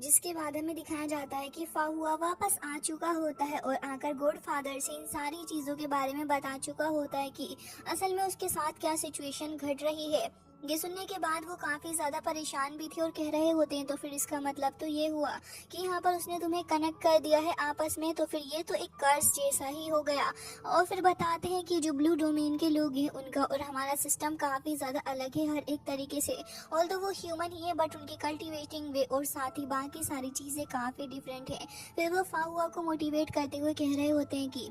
जिसके बाद हमें दिखाया जाता है कि फाहुआ वापस आ चुका होता है और आकर गॉडफादर से इन सारी चीज़ों के बारे में बता चुका होता है कि असल में उसके साथ क्या सिचुएशन घट रही है। ये सुनने के बाद वो काफ़ी ज़्यादा परेशान भी थे और कह रहे होते हैं तो फिर इसका मतलब तो ये हुआ कि यहाँ पर उसने तुम्हें कनेक्ट कर दिया है आपस में, तो फिर ये तो एक कर्स जैसा ही हो गया। और फिर बताते हैं कि जो ब्लू डोमेन के लोग हैं उनका और हमारा सिस्टम काफ़ी ज़्यादा अलग है हर एक तरीके से। ऑल्दो वो ह्यूमन ही है बट उनकी कल्टिवेटिंग वे और साथ ही बाकी सारी चीज़ें काफ़ी डिफरेंट हैं। फिर वो फाहुआ को मोटिवेट करते हुए कह रहे होते हैं कि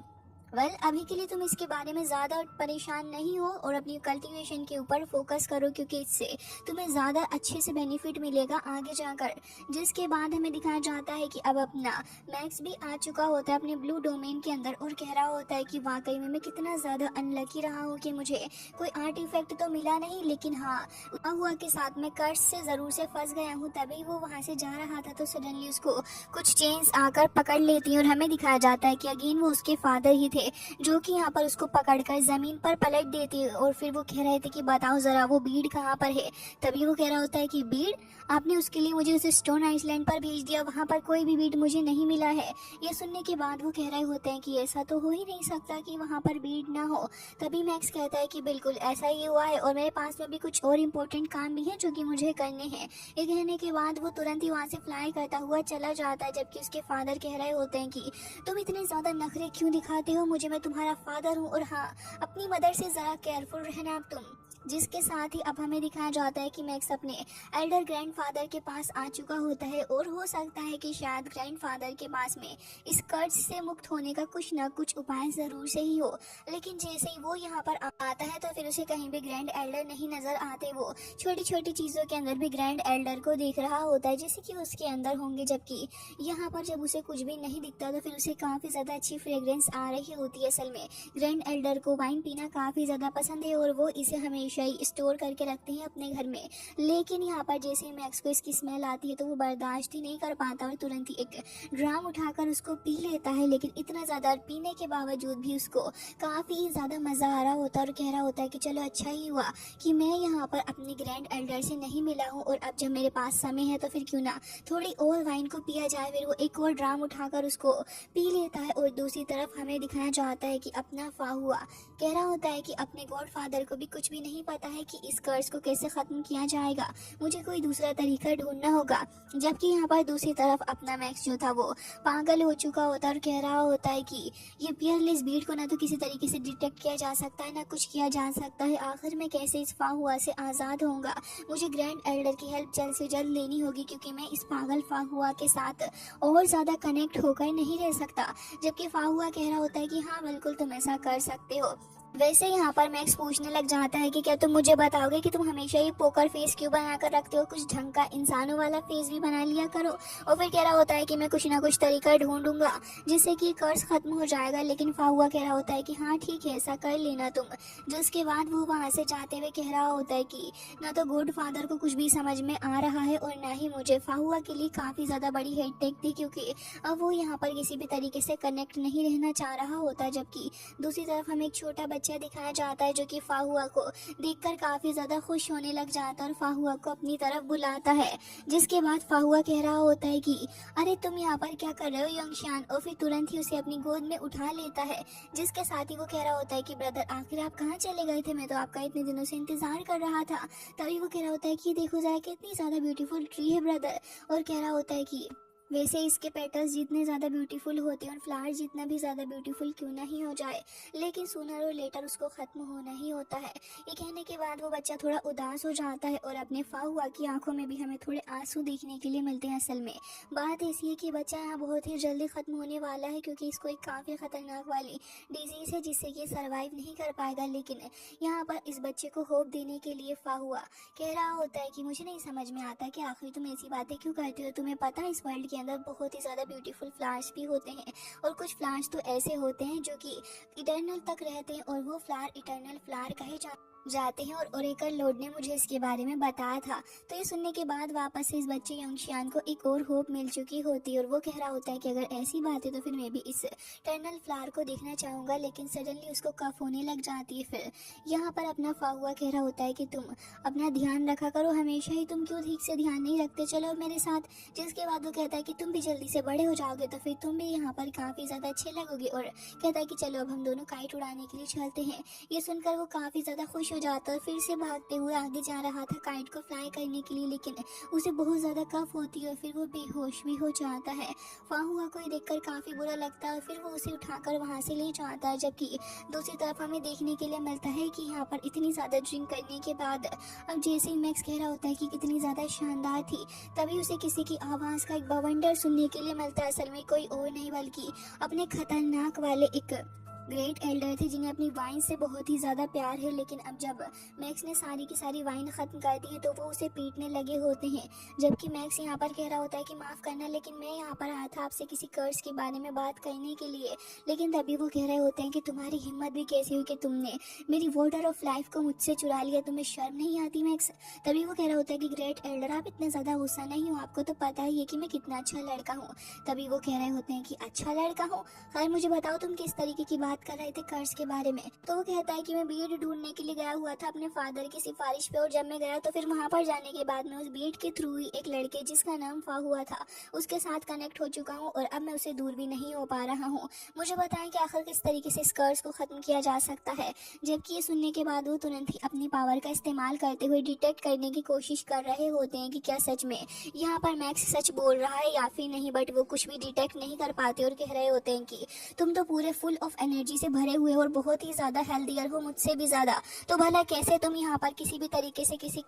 अभी के लिए तुम इसके बारे में ज़्यादा परेशान नहीं हो और अपनी कल्टीवेशन के ऊपर फोकस करो, क्योंकि इससे तुम्हें ज़्यादा अच्छे से बेनिफिट मिलेगा आगे जाकर। जिसके बाद हमें दिखाया जाता है कि अब अपना मैक्स भी आ चुका होता है अपने ब्लू डोमेन के अंदर और कह रहा होता है कि वाकई में मैं कितना ज़्यादा अनलकी रहा हूँ कि मुझे कोई आर्ट इफेक्ट तो मिला नहीं, लेकिन हाँ हुआ के साथ मैं कर्स से ज़रूर से फंस गया हूँ। तभी वो वहाँ से जा रहा था तो सडनली उसको कुछ चेन्स आकर पकड़ लेती हैं और हमें दिखाया जाता है कि अगेन वो उसके फादर ही थे जो कि यहाँ पर उसको पकड़कर जमीन पर पलट देती है। और फिर वो कह रहे थे कि बताओ जरा वो बीड कहाँ पर है। तभी वो कह रहा होता है कि बीड, आपने उसके लिए मुझे उस स्टोन आइसलैंड पर भेज दिया, वहाँ पर कोई भी बीड मुझे नहीं मिला है। ये सुनने के बाद वो कह रहे होते हैं कि ऐसा तो हो ही नहीं सकता कि वहाँ पर बीड ना हो। तभी मैक्स कहता है कि बिल्कुल ऐसा ही हुआ है और मेरे पास में भी कुछ और इम्पोर्टेंट काम भी है जो कि मुझे करने हैं। ये कहने के बाद वो तुरंत ही वहाँ से फ्लाई करता हुआ चला जाता है, जबकि उसके फादर कह रहे होते हैं कि तुम इतने ज़्यादा नखरे क्यों दिखाते हो, मुझे, मैं तुम्हारा फादर हूँ और हाँ अपनी मदर से ज़रा केयरफुल रहना अब तुम। जिसके साथ ही अब हमें दिखाया जाता है कि मैक्स अपने एल्डर ग्रैंडफादर के पास आ चुका होता है और हो सकता है कि शायद ग्रैंडफादर के पास में इस कर्ज से मुक्त होने का कुछ ना कुछ उपाय ज़रूर से ही हो। लेकिन जैसे ही वो यहाँ पर आता है तो फिर उसे कहीं भी ग्रैंड एल्डर नहीं नज़र आते। वो छोटी छोटी चीज़ों के अंदर भी ग्रैंड एल्डर को देख रहा होता है जैसे कि उसके अंदर होंगे, जबकि यहाँ पर जब उसे कुछ भी नहीं दिखता तो फिर उसे काफ़ी ज़्यादा अच्छी फ्रेग्रेंस आ रही होती है। असल में ग्रैंड एल्डर को वाइन पीना काफ़ी ज़्यादा पसंद है और वो इसे हमेशा ही स्टोर करके रखते हैं अपने घर में। लेकिन यहाँ पर जैसे ही मैक्स को इसकी स्मेल आती है तो वो बर्दाश्त ही नहीं कर पाता और तुरंत ही एक ड्राम उठाकर उसको पी लेता है। लेकिन इतना ज़्यादा पीने के बावजूद भी उसको काफ़ी ज़्यादा मज़ा आ रहा होता है और कह रहा होता है कि चलो अच्छा ही हुआ कि मैं यहाँ पर अपने ग्रैंड एल्डर से नहीं मिला हूँ और अब जब मेरे पास समय है तो फिर क्यों ना थोड़ी और वाइन को पिया जाए। फिर वो एक और ड्राम उठाकर उसको पी लेता है और दूसरी तरफ हमें दिखाया जाता है कि अपना फाहुआ कह रहा होता है कि अपने गॉडफादर को भी कुछ भी नहीं पता है कि इस कर्ज को कैसे ख़त्म किया जाएगा, मुझे कोई दूसरा तरीका ढूंढना होगा। जबकि यहाँ पर दूसरी तरफ अपना मैक्स जो था वो पागल हो चुका होता है और कह रहा होता है कि ये पियरलेस बीड को ना तो किसी तरीके से डिटेक्ट किया जा सकता है ना कुछ किया जा सकता है, आखिर मैं कैसे इस फाहुआ से आज़ाद होऊंगा। मुझे ग्रैंड एल्डर की हेल्प जल्द से जल्द लेनी होगी क्योंकि मैं इस पागल फाहुआ के साथ और ज़्यादा कनेक्ट होकर नहीं रह सकता। जबकि फाहुआ कह रहा होता है कि हाँ बिल्कुल तुम ऐसा कर सकते हो। वैसे यहाँ पर मैक्स पूछने लग जाता है कि क्या तुम मुझे बताओगे कि तुम हमेशा ही पोकर फेस क्यों बना कर रखते हो, कुछ ढंग का इंसानों वाला फेस भी बना लिया करो। और फिर कह रहा होता है कि मैं कुछ ना कुछ तरीका ढूंढूंगा जिससे कि कर्ज खत्म हो जाएगा। लेकिन फाहुआ कह रहा होता है कि हाँ ठीक है ऐसा कर लेना तुम। जिसके बाद वो वहाँ से जाते हुए कह रहा होता है कि ना तो गॉड फादर को कुछ भी समझ में आ रहा है और ना ही मुझे। फाहुआ के लिए काफ़ी ज़्यादा बड़ी हेडेक थी क्योंकि अब वो यहाँ पर किसी भी तरीके से कनेक्ट नहीं रहना चाह रहा होता। जबकि दूसरी तरफ हमें एक छोटा बच्चा दिखाया जाता है जो कि फाहुआ को देखकर काफ़ी ज़्यादा खुश होने लग जाता है और फाहुआ को अपनी तरफ बुलाता है। जिसके बाद फाहुआ कह रहा होता है कि अरे तुम यहाँ पर क्या कर रहे हो यंगशान, और फिर तुरंत ही उसे अपनी गोद में उठा लेता है। जिसके साथ ही वो कह रहा होता है कि ब्रदर आखिर आप कहाँ चले गए थे, मैं तो आपका इतने दिनों से इंतज़ार कर रहा था। तभी वो कह रहा होता है कि देखो जरा कितनी ज़्यादा ब्यूटीफुल ट्री है ब्रदर। और कह रहा होता है कि वैसे इसके पेटल्स जितने ज़्यादा ब्यूटीफुल होते हैं और फ्लावर जितना भी ज़्यादा ब्यूटीफुल क्यों ना ही हो जाए, लेकिन सूनर और लेटर उसको ख़त्म होना ही होता है। ये कहने के बाद वो बच्चा थोड़ा उदास हो जाता है और अपने फाहुआ की आंखों में भी हमें थोड़े आंसू देखने के लिए मिलते हैं। असल में बात ऐसी है कि बच्चा यहाँ बहुत ही जल्दी ख़त्म होने वाला है क्योंकि इसको एक काफ़ी ख़तरनाक वाली डिजीज़ है जिससे ये सर्वाइव नहीं कर पाएगा। लेकिन यहाँ पर इस बच्चे को होप देने के लिए फाहुआ कह रहा होता है कि मुझे नहीं समझ में आता कि आखिर तुम ऐसी बातें क्यों करते हो, तुम्हें पता है इस वर्ल्ड के अंदर बहुत ही ज़्यादा ब्यूटीफुल फ्लावर्स भी होते हैं और कुछ फ्लावर्स तो ऐसे होते हैं जो कि इटर्नल तक रहते हैं और वो फ्लावर इटर्नल फ्लावर कहे जाते हैं। जाते हैं और ओरेकल लॉर्ड ने मुझे इसके बारे में बताया था। तो ये सुनने के बाद वापस से इस बच्चे योंगशियान को एक और होप मिल चुकी होती है और वो कह रहा होता है कि अगर ऐसी बात है तो फिर मैं भी इस टर्नल फ्लावर को देखना चाहूँगा। लेकिन सडनली उसको कफ होने लग जाती है। फिर यहाँ पर अपना फाहुआ कह रहा होता है कि तुम अपना ध्यान रखा करो, हमेशा ही तुम क्यों ठीक से ध्यान नहीं रखते, चलो मेरे साथ। जिसके बाद वो कहता है कि तुम भी जल्दी से बड़े हो जाओगे तो फिर तुम भी यहाँ पर काफ़ी ज़्यादा अच्छे लगोगे, और कहता है कि चलो अब हम दोनों काइट उड़ाने के लिए चलते हैं। ये सुनकर वो काफ़ी ज़्यादा खुश हो जाता है और फिर से भागते हुए आगे जा रहा था काइट को फ्लाई करने के लिए, लेकिन उसे बहुत ज़्यादा कफ होती है और फिर वो बेहोश भी हो जाता है। फाहुआ को ये देखकर काफ़ी बुरा लगता है और फिर वो उसे उठाकर वहाँ से ले जाता है। जबकि दूसरी तरफ हमें देखने के लिए मिलता है कि यहाँ पर इतनी ज़्यादा ड्रिंक करने के बाद अब जैसे ही मैक्स कह रहा होता है कि कितनी ज़्यादा शानदार थी, तभी उसे किसी की आवाज़ का एक बवंडर सुनने के लिए मिलता है। असल में कोई और नहीं बल्कि अपने खतरनाक वाले एक ग्रेट एल्डर थे जिन्हें अपनी वाइन से बहुत ही ज़्यादा प्यार है। लेकिन अब जब मैक्स ने सारी की सारी वाइन ख़त्म कर दी है तो वो उसे पीटने लगे होते हैं। जबकि मैक्स यहाँ पर कह रहा होता है कि माफ़ करना, लेकिन मैं यहाँ पर आया था आपसे किसी कर्ज के बारे में बात करने के लिए। लेकिन तभी वो कह रहे होते हैं कि तुम्हारी हिम्मत भी कैसी हुई कि तुमने मेरी वाटर ऑफ लाइफ को मुझसे चुरा लिया, तुम्हें शर्म नहीं आती मैक्स। तभी वो कह रहा होता है कि ग्रेट एल्डर आप इतना ज़्यादा गुस्सा नहीं हो, आपको तो पता ही है कि मैं कितना अच्छा लड़का हूँ। तभी वो कह रहे होते हैं कि अच्छा लड़का हूँ, खैर मुझे बताओ तुम किस तरीके की बात कर रहे थे कर्ज के बारे में। तो वो कहता है कि मैं बीएड ढूंढने के लिए गया हुआ था अपने फादर की सिफारिश पे, और जब मैं गया तो फिर वहाँ पर जाने के बाद मैं उस बीएड के थ्रू ही एक लड़के जिसका नाम फाहुआ था उसके साथ कनेक्ट हो चुका हूँ और अब मैं उससे दूर भी नहीं हो पा रहा हूँ। मुझे बताएं कि आखिर किस तरीके से इस कर्ज को खत्म किया जा सकता है। जबकि ये सुनने के बाद वो तुरंत ही अपनी पावर का इस्तेमाल करते हुए डिटेक्ट करने की कोशिश कर रहे होते हैं कि क्या सच में यहाँ पर मैक्स सच बोल रहा है या फिर नहीं, बट वो कुछ भी डिटेक्ट नहीं कर पाते और कह रहे होते हैं कि तुम तो पूरे फुल ऑफ एनर्जी से भरे हुए और बहुत ही ज़्यादा हेल्दियर हो मुझसे भी ज़्यादा, तो भला कैसे तुम यहाँ पर किसी भी तरीके से किसी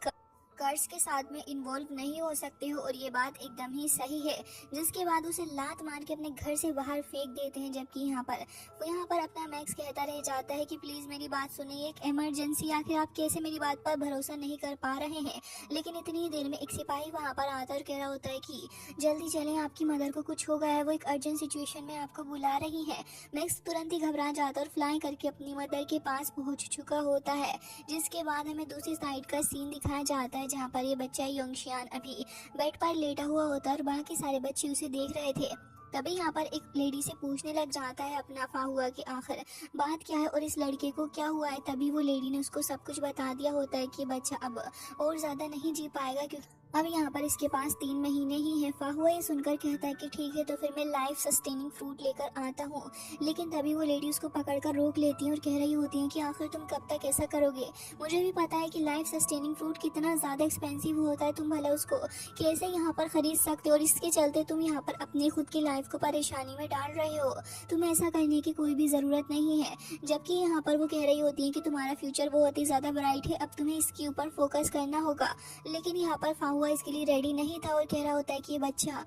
कर्ज के साथ में इन्वॉल्व नहीं हो सकते हो। और ये बात एकदम ही सही है। जिसके बाद उसे लात मार के अपने घर से बाहर फेंक देते हैं। जबकि यहाँ पर अपना मैक्स कहता रह जाता है कि प्लीज़ मेरी बात सुनिए, एक इमरजेंसी, आखिर आप कैसे मेरी बात पर भरोसा नहीं कर पा रहे हैं। लेकिन इतनी देर में एक सिपाही वहाँ पर आता और कह रहा होता है कि जल्दी चलें, आपकी मदर को कुछ हो गया है, वो एक अर्जेंट सिचुएशन में आपको बुला रही है। मैक्स तुरंत ही घबरा जाता और फ्लाई करके अपनी मदर के पास पहुँच चुका होता है। जिसके बाद हमें दूसरी साइड का सीन दिखाया जाता है जहाँ पर ये बच्चा योंगशियान अभी बेड पर लेटा हुआ होता है और बाकी सारे बच्चे उसे देख रहे थे। तभी यहाँ पर एक लेडी से पूछने लग जाता है अपना फाहुआ कि आखिर बात क्या है और इस लड़के को क्या हुआ है। तभी वो लेडी ने उसको सब कुछ बता दिया होता है कि बच्चा अब और ज़्यादा नहीं जी पाएगा क्योंकि अब यहाँ पर इसके पास 3 महीने ही है। फाहुआ ये सुनकर कहता है कि ठीक है तो फिर मैं लाइफ सस्टेनिंग फ्रूट लेकर आता हूँ। लेकिन तभी वो लेडी उसको पकड़कर रोक लेती है और कह रही होती है कि आखिर तुम कब तक ऐसा करोगे, मुझे भी पता है कि लाइफ सस्टेनिंग फ्रूट कितना ज़्यादा एक्सपेंसिव होता है, तुम भला उसको कैसे यहाँ पर ख़रीद सकते हो और इसके चलते तुम यहाँ पर अपनी खुद की लाइफ को परेशानी में डाल रहे हो, तुम्हें ऐसा करने की कोई भी ज़रूरत नहीं है। जबकि यहाँ पर वो कह रही होती है कि तुम्हारा फ्यूचर बहुत ही ज़्यादा ब्राइट है, अब तुम्हें इसके ऊपर फोकस करना होगा। लेकिन यहाँ पर फाहुआ इसके लिए रेडी नहीं था और कह रहा होता है कि ये बच्चा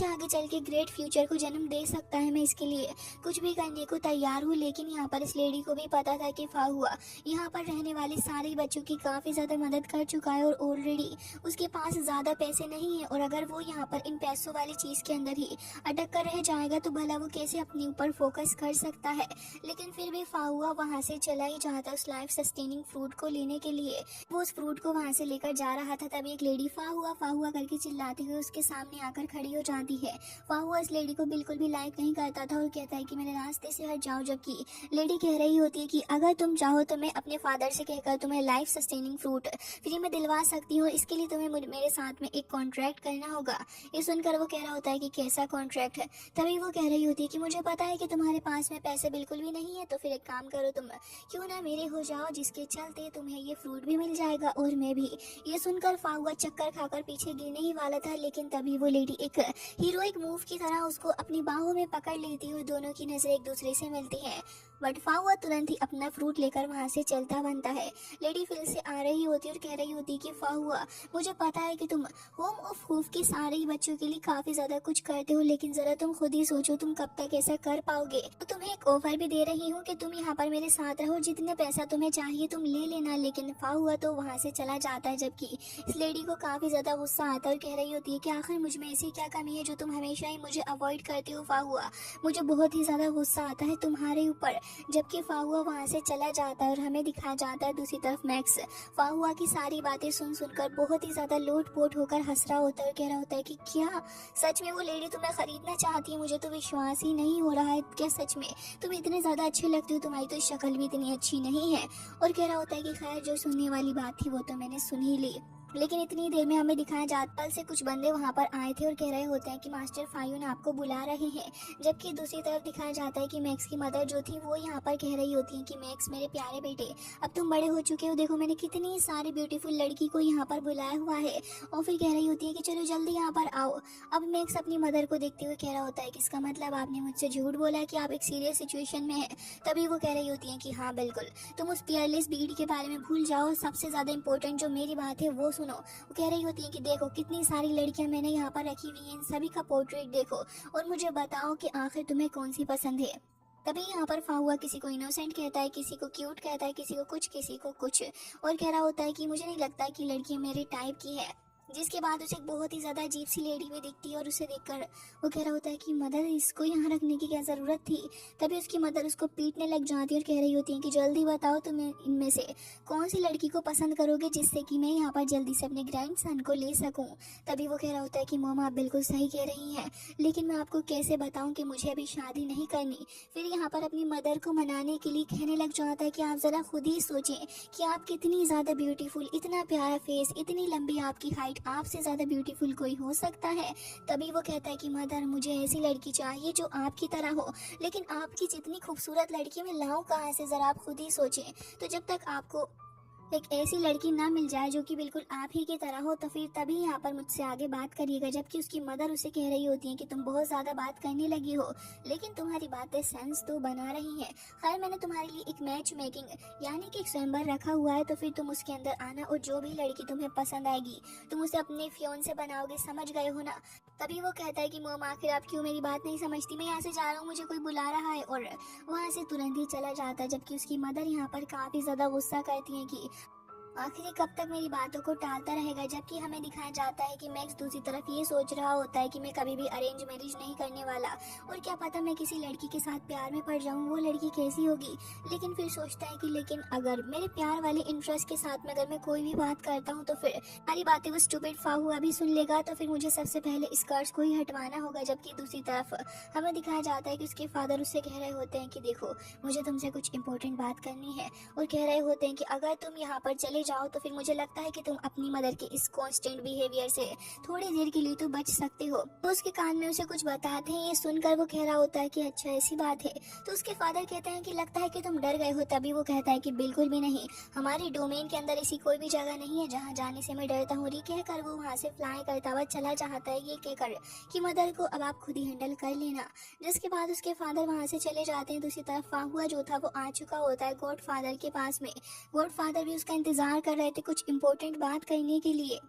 आगे चल के ग्रेट फ्यूचर को जन्म दे सकता है, मैं इसके लिए कुछ भी करने को तैयार हूँ। लेकिन यहाँ पर इस लेडी को भी पता था कि फाहुआ यहाँ पर रहने वाले सारे बच्चों की काफ़ी ज़्यादा मदद कर चुका है और ऑलरेडी उसके पास ज़्यादा पैसे नहीं है, और अगर वो यहाँ पर इन पैसों वाली चीज़ के अंदर ही अटक कर रह जाएगा तो भला वो कैसे अपने ऊपर फोकस कर सकता है। लेकिन फिर भी फाहुआ वहाँ से चला ही जाता उस लाइफ सस्टेनिंग फ्रूट को लेने के लिए। वो उस फ्रूट को वहाँ से लेकर जा रहा था तभी एक लेडी फाहुआ फाहुआ करके चिल्लाते हुए उसके सामने आकर खड़ी हो जाती है। फाहुआ इस लेडी को बिल्कुल भी लाइक नहीं करता था और कहता है कि मेरे रास्ते से हट जाओ। जबकि लेडी कह रही होती है कि अगर तुम चाहो तो मैं अपने फादर से कहकर तुम्हें लाइफ सस्टेनिंग फ्रूट फ्री में दिलवा सकती हूँ, इसके लिए तुम्हें मेरे साथ में एक कॉन्ट्रैक्ट करना होगा। ये सुनकर वो कह रहा होता है कि कैसा कॉन्ट्रैक्ट है। तभी वो कह रही होती है कि मुझे पता है कि तुम्हारे पास में पैसे बिल्कुल भी नहीं है, तो फिर एक काम करो, तुम क्यों ना मेरे हो जाओ, जिसके चलते तुम्हें ये फ्रूट भी मिल जाएगा और मैं भी। ये सुनकर फाहुआ चक्कर खाकर पीछे गिरने ही वाला था, लेकिन तभी वो लेडी एक हीरोइक मूव की तरह उसको अपनी बाहों में पकड़ लेती हुई दोनों की नजरें एक दूसरे से मिलती हैं। बट फाहुआ तुरंत ही अपना फ्रूट लेकर वहाँ से चलता बनता है। लेडी फिर से आ रही होती और कह रही होती कि फाहुआ मुझे पता है कि तुम होम ऑफ हुफ के सारे ही बच्चों के लिए काफ़ी ज़्यादा कुछ करते हो, लेकिन ज़रा तुम खुद ही सोचो तुम कब तक ऐसा कर पाओगे। तो तुम्हें एक ऑफर भी दे रही हूँ कि तुम यहाँ पर मेरे साथ रहो, जितने पैसा तुम्हें चाहिए तुम ले लेना। लेकिन फाहुआ तो वहाँ से चला जाता है। जबकि इस लेडी को काफ़ी ज़्यादा गुस्सा आता है और कह रही होती है कि आखिर मुझ में ऐसी क्या कमी है जो तुम हमेशा ही मुझे अवॉइड करते हो। फाहुआ मुझे बहुत ही ज़्यादा गुस्सा आता है तुम्हारे ऊपर, जबकि फाहुआ वहाँ से चला जाता है और हमें दिखाया जाता है दूसरी तरफ मैक्स फाहुआ की सारी बातें सुन सुनकर बहुत ही ज़्यादा लोट-पोट होकर हंस रहा होता है और कह रहा होता है कि क्या सच में वो लेडी तुम्हें खरीदना चाहती है? मुझे तो विश्वास ही नहीं हो रहा है। क्या सच में तुम इतने ज़्यादा अच्छे लगते हो? तुम्हारी तो शक्ल भी इतनी अच्छी नहीं है। और कह रहा होता है कि खैर जो सुनने वाली बात थी वो तो मैंने सुन ही ली। लेकिन इतनी देर में हमें दिखाया जाता है से कुछ बंदे वहाँ पर आए थे और कह रहे होते हैं कि मास्टर फायून आपको बुला रहे हैं। जबकि दूसरी तरफ दिखाया जाता है कि मैक्स की मदर जो थी वो यहाँ पर कह रही होती है कि मैक्स मेरे प्यारे बेटे, अब तुम बड़े हो चुके हो, देखो मैंने कितनी सारी ब्यूटीफुल लड़की को यहाँ पर बुलाया हुआ है। और फिर कह रही होती है कि चलो जल्दी यहाँ पर आओ। अब मैक्स अपनी मदर को देखते हुए कह रहा होता है कि इसका मतलब आपने मुझसे झूठ बोला कि आप एक सीरियस सिचुएशन में हैं। तभी वो कह रही होती है कि हाँ बिल्कुल, तुम उस पियरलेस बीड के बारे में भूल जाओ, सबसे ज़्यादा इंपॉर्टेंट जो मेरी बात है वो सुनो। वो कह रही होती है कि देखो कितनी सारी लड़कियां मैंने यहाँ पर रखी हुई हैं, इन सभी का पोर्ट्रेट देखो और मुझे बताओ कि आखिर तुम्हें कौन सी पसंद है। तभी यहाँ पर फाहुआ किसी को इनोसेंट कहता है, किसी को क्यूट कहता है, किसी को कुछ और कह रहा होता है कि मुझे नहीं लगता कि लड़की मेरे टाइप की है। जिसके बाद उसे एक बहुत ही ज़्यादा अजीब सी लेडी भी दिखती है और उसे देखकर वो कह रहा होता है कि मदर इसको यहाँ रखने की क्या ज़रूरत थी। तभी उसकी मदर उसको पीटने लग जाती है और कह रही होती है कि जल्दी बताओ तुम्हें इनमें से कौन सी लड़की को पसंद करोगे जिससे कि मैं यहाँ पर जल्दी से अपने ग्रैंडसन को ले सकूँ। तभी वो कह रहा होता है कि मॉम आप बिल्कुल सही कह रही हैं, लेकिन मैं आपको कैसे बताऊँ कि मुझे अभी शादी नहीं करनी। फिर यहाँ पर अपनी मदर को मनाने के लिए कहने लग जाता है कि आप ज़रा खुद ही सोचें कि आप कितनी ज़्यादा ब्यूटीफुल, इतना प्यारा फेस, इतनी लंबी आपकी हाइट, आपसे ज़्यादा ब्यूटीफुल कोई हो सकता है। तभी वो कहता है कि मदर मुझे ऐसी लड़की चाहिए जो आपकी तरह हो, लेकिन आपकी जितनी खूबसूरत लड़की मैं लाऊं कहाँ से, ज़रा आप खुद ही सोचें। तो जब तक आपको एक ऐसी लड़की ना मिल जाए जो कि बिल्कुल आप ही की तरह हो तो फिर तभी यहाँ पर मुझसे आगे बात करिएगा। जबकि उसकी मदर उसे कह रही होती है कि तुम बहुत ज़्यादा बात करने लगी हो, लेकिन तुम्हारी बातें सेंस तो बना रही हैं। खैर मैंने तुम्हारे लिए एक मैच मेकिंग यानी कि एक स्वयंवर रखा हुआ है, तो फिर तुम उसके अंदर आना और जो भी लड़की तुम्हें पसंद आएगी तुम उसे अपने फियोन से बनाओगे, समझ गए हो ना। तभी वो कहता है कि मॉम आखिर आप क्यों मेरी बात नहीं समझती, मैं यहाँ से जा रहा हूँ, मुझे कोई बुला रहा है, और वहाँ से तुरंत ही चला जाता है। जबकि उसकी मदर यहाँ पर काफ़ी ज़्यादा गुस्सा करती है कि आखिर कब तक मेरी बातों को टालता रहेगा। जबकि हमें दिखाया जाता है कि मैक्स दूसरी तरफ ये सोच रहा होता है कि मैं कभी भी अरेंज मैरिज नहीं करने वाला, और क्या पता मैं किसी लड़की के साथ प्यार में पड़ जाऊं, वो लड़की कैसी होगी। लेकिन फिर सोचता है कि लेकिन अगर मेरे प्यार वाले इंटरेस्ट के साथ में अगर मैं कोई भी बात करता हूं तो फिर सारी बातें वो स्टूपिड फाहुआ भी सुन लेगा, तो फिर मुझे सबसे पहले स्कर्ट्स को ही हटवाना होगा। जबकि दूसरी तरफ हमें दिखाया जाता है कि उसके फादर उससे कह रहे होते हैं कि देखो मुझे तुमसे कुछ इंपॉर्टेंट बात करनी है, और कह रहे होते हैं कि अगर तुम यहाँ पर चले जाओ तो फिर मुझे लगता है कि तुम अपनी मदर के इस कॉन्स्टेंट बिहेवियर से थोड़ी देर के लिए तो बच सकते हो। तो उसके कान में उसे कुछ बताते हैं, ये सुनकर वो कह रहा होता है कि अच्छा ऐसी बात है। तो उसके फादर कहते हैं कि लगता है कि तुम डर गए हो। तभी वो कहता है कि बिल्कुल भी नहीं, हमारे डोमेन के अंदर ऐसी कोई भी जगह नहीं है जहाँ जाने से मैं डरता हूँ। ये कहकर वो वहाँ से फ्लाई करता हुआ चला जाता है, ये कहकर कि मदर को अब आप खुद ही हैंडल कर लेना। जिसके बाद उसके फादर वहाँ से चले जाते हैं। दूसरी तरफ फाहुआ जो था वो आ चुका होता है गॉड फादर के पास में। गॉड फादर भी उसका इंतजार कर रहे थे कुछ इंपॉर्टेंट बात करने के लिए।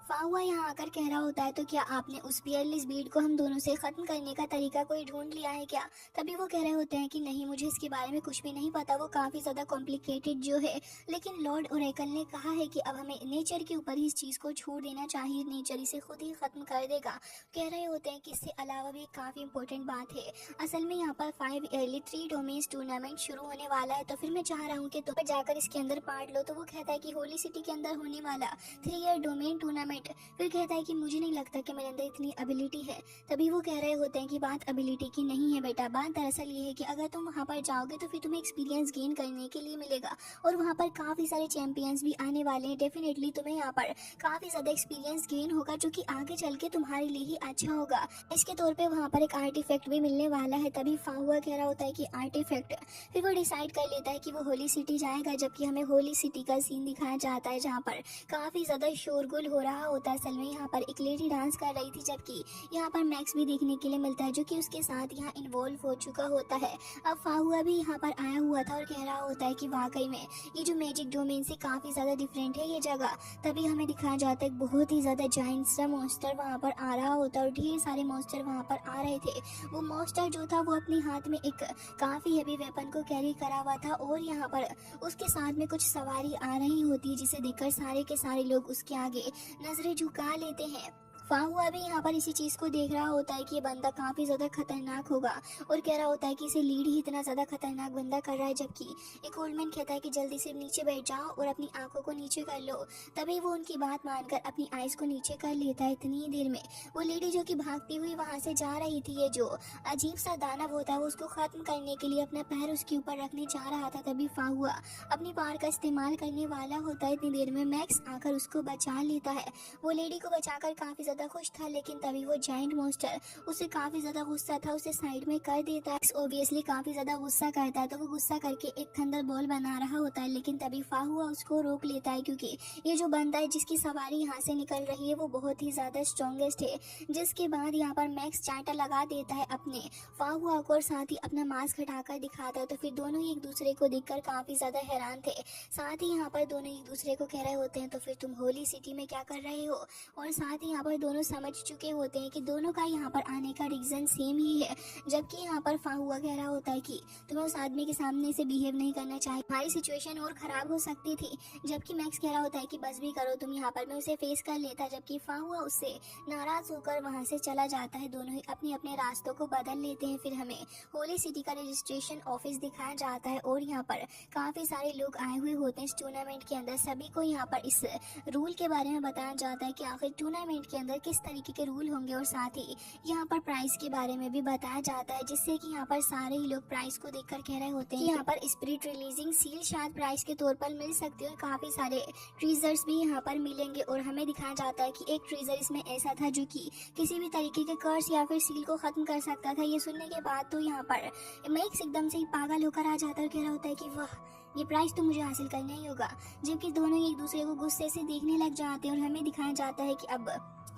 फाहुआ यहाँ आकर कह रहा होता है तो क्या आपने उस पियरलेस बीड को हम दोनों से ख़त्म करने का तरीका कोई ढूंढ लिया है क्या। तभी वो कह रहे होते हैं कि नहीं, मुझे इसके बारे में कुछ भी नहीं पता, वो काफ़ी ज़्यादा कॉम्प्लिकेटेड जो है, लेकिन लॉर्ड ओरेकल ने कहा है कि अब हमें नेचर के ऊपर ही इस चीज़ को छोड़ देना चाहिए, नेचर इसे खुद ही ख़त्म कर देगा। कह रहे होते हैं कि इससे अलावा भी काफ़ी इंपॉर्टेंट बात है, असल में यहाँ पर 5 ईयरली 3 डोमेन्स टूर्नामेंट शुरू होने वाला है, तो फिर मैं चाह रहा हूँ कि तुम जाकर इसके अंदर पार्ट लो। तो वो कहता है कि होली सिटी के अंदर होने वाला 3 ईयर डोमेन टूर्नामेंट। फिर कहता है कि मुझे नहीं लगता कि मेरे अंदर इतनी एबिलिटी है। तभी वो कह रहे होते हैं कि बात एबिलिटी की नहीं है बेटा, बात दरअसल ये है कि अगर तुम वहाँ पर जाओगे तो फिर तुम्हें एक्सपीरियंस गेन करने के लिए मिलेगा, और वहाँ पर काफ़ी सारे चैंपियंस भी आने वाले हैं। डेफिनेटली तुम्हें यहाँ पर काफ़ी ज़्यादा एक्सपीरियंस गेन होगा जो कि आगे चल के तुम्हारे लिए ही अच्छा होगा। इसके तौर पर वहाँ पर एक आर्टिफैक्ट भी मिलने वाला है। तभी फाहुआ कह रहा होता है कि आर्टिफैक्ट। फिर वो डिसाइड कर लेता है कि वो होली सिटी जाएगा। जबकि हमें होली सिटी का सीन दिखाया जाता है जहाँ पर काफ़ी ज़्यादा शोरगुल हो रहा होता है। असल में यहाँ पर एक लेडी डांस कर रही थी, जबकि यहाँ पर मैक्स भी देखने के लिए मिलता है जो कि उसके साथ यहाँ इन्वॉल्व हो चुका होता है। अब फाहुआ भी यहाँ पर आया हुआ था और कह रहा होता है कि वाकई में ये जो मैजिक डोमेन से काफ़ी ज़्यादा डिफरेंट है ये जगह। तभी हमें दिखाया जाता है बहुत ही ज़्यादा जाइंट सा मॉन्स्टर वहाँ पर आ रहा होता है, और ढेर सारे मॉन्स्टर वहाँ पर आ रहे थे। वो मॉन्स्टर जो था वो अपने हाथ में एक काफ़ी हैवी वेपन को कैरी करा हुआ था, और यहाँ पर उसके साथ में कुछ सवारी आ रही होती है जिसे देखकर सारे के सारे लोग उसके आगे नजरें झुका लेते हैं। फाहुआ भी यहाँ पर इसी चीज़ को देख रहा होता है कि ये बंदा काफ़ी ज़्यादा खतरनाक होगा और कह रहा होता है कि इसे लीड ही इतना ज़्यादा खतरनाक बंदा कर रहा है, जबकि एक ओल्ड मैन कहता है कि जल्दी से नीचे बैठ जाओ और अपनी आंखों को नीचे कर लो। तभी वो उनकी बात मानकर अपनी आइज़ को नीचे कर लेता है। इतनी ही देर में वो लेडी जो कि भागती हुई वहाँ से जा रही थी, ये जो अजीब सा दानव होता है वो उसको ख़त्म करने के लिए अपना पैर उसके ऊपर रखने जा रहा था। तभी फाहुआ अपनी पावर का इस्तेमाल करने वाला होता है। इतनी देर में मैक्स आकर उसको बचा लेता है। वो लेडी को बचाकर काफ़ी ज़्यादा खुश था, लेकिन तभी वो जायंट मॉन्स्टर उसे काफ़ी ज़्यादा गुस्सा था, उसे साइड में कर देता है। ऑब्वियसली काफ़ी ज़्यादा गुस्सा करता है, तो वो गुस्सा करके एक थंडर बॉल बना रहा होता है, लेकिन तभी फाहुआ उसको रोक लेता है, क्योंकि ये जो बंदा है जिसकी सवारी यहाँ से निकल रही है वो बहुत ही ज़्यादा स्ट्रॉन्गेस्ट है। जिसके बाद यहाँ पर मैक्स चांटा लगा देता है अपने फाहुआ को और साथ ही अपना मास्क हटाकर दिखाता है। तो फिर दोनों ही एक दूसरे को देखकर काफ़ी ज़्यादा हैरान थे। साथ ही यहाँ पर दोनों एक दूसरे को कह रहे होते हैं, तो फिर तुम होली सिटी में क्या कर रहे हो। और साथ ही यहाँ पर दोनों समझ चुके होते हैं कि दोनों का यहाँ पर आने का रीज़न सेम ही है। जबकि यहाँ पर फाहुआ कह रहा होता है कि तुम्हें उस आदमी के सामने से बिहेव नहीं करना चाहिए, हमारी सिचुएशन और ख़राब हो सकती थी। जबकि मैक्स कह रहा होता है कि बस भी करो तुम, यहाँ पर मैं उसे फेस कर लेता। जबकि फाहुआ उससे नाराज़ होकर वहाँ से चला जाता है। दोनों ही अपने अपने रास्तों को बदल लेते हैं। फिर हमें होली सिटी का रजिस्ट्रेशन ऑफिस दिखाया जाता है और यहाँ पर काफ़ी सारे लोग आए हुए होते हैं इस टूर्नामेंट के अंदर। सभी को यहाँ पर इस रूल के बारे में बताया जाता है कि आखिर टूर्नामेंट के अंदर किस तरीके के रूल होंगे, और साथ ही यहाँ पर प्राइस के बारे में भी बताया जाता है, जिससे कि यहाँ पर सारे ही लोग प्राइस को देखकर कह रहे होते हैं कि यहाँ पर स्पिरिट रिलीजिंग सील शायद प्राइस के तौर पर मिल सकती है और काफ़ी सारे ट्रीजर्स भी यहाँ पर मिलेंगे। और हमें दिखाया जाता है कि एक ट्रीजर इसमें ऐसा था जो कि किसी भी तरीके के कर्स या फिर सील को ख़त्म कर सकता था। ये सुनने के बाद तो यहाँ पर मैक्स एकदम से ही पागल होकर आ जाता है और कह रहा होता है कि वाह, ये प्राइस तो मुझे हासिल करना ही होगा। जबकि दोनों एक दूसरे को गुस्से से देखने लग जाते हैं और हमें दिखाया जाता है कि अब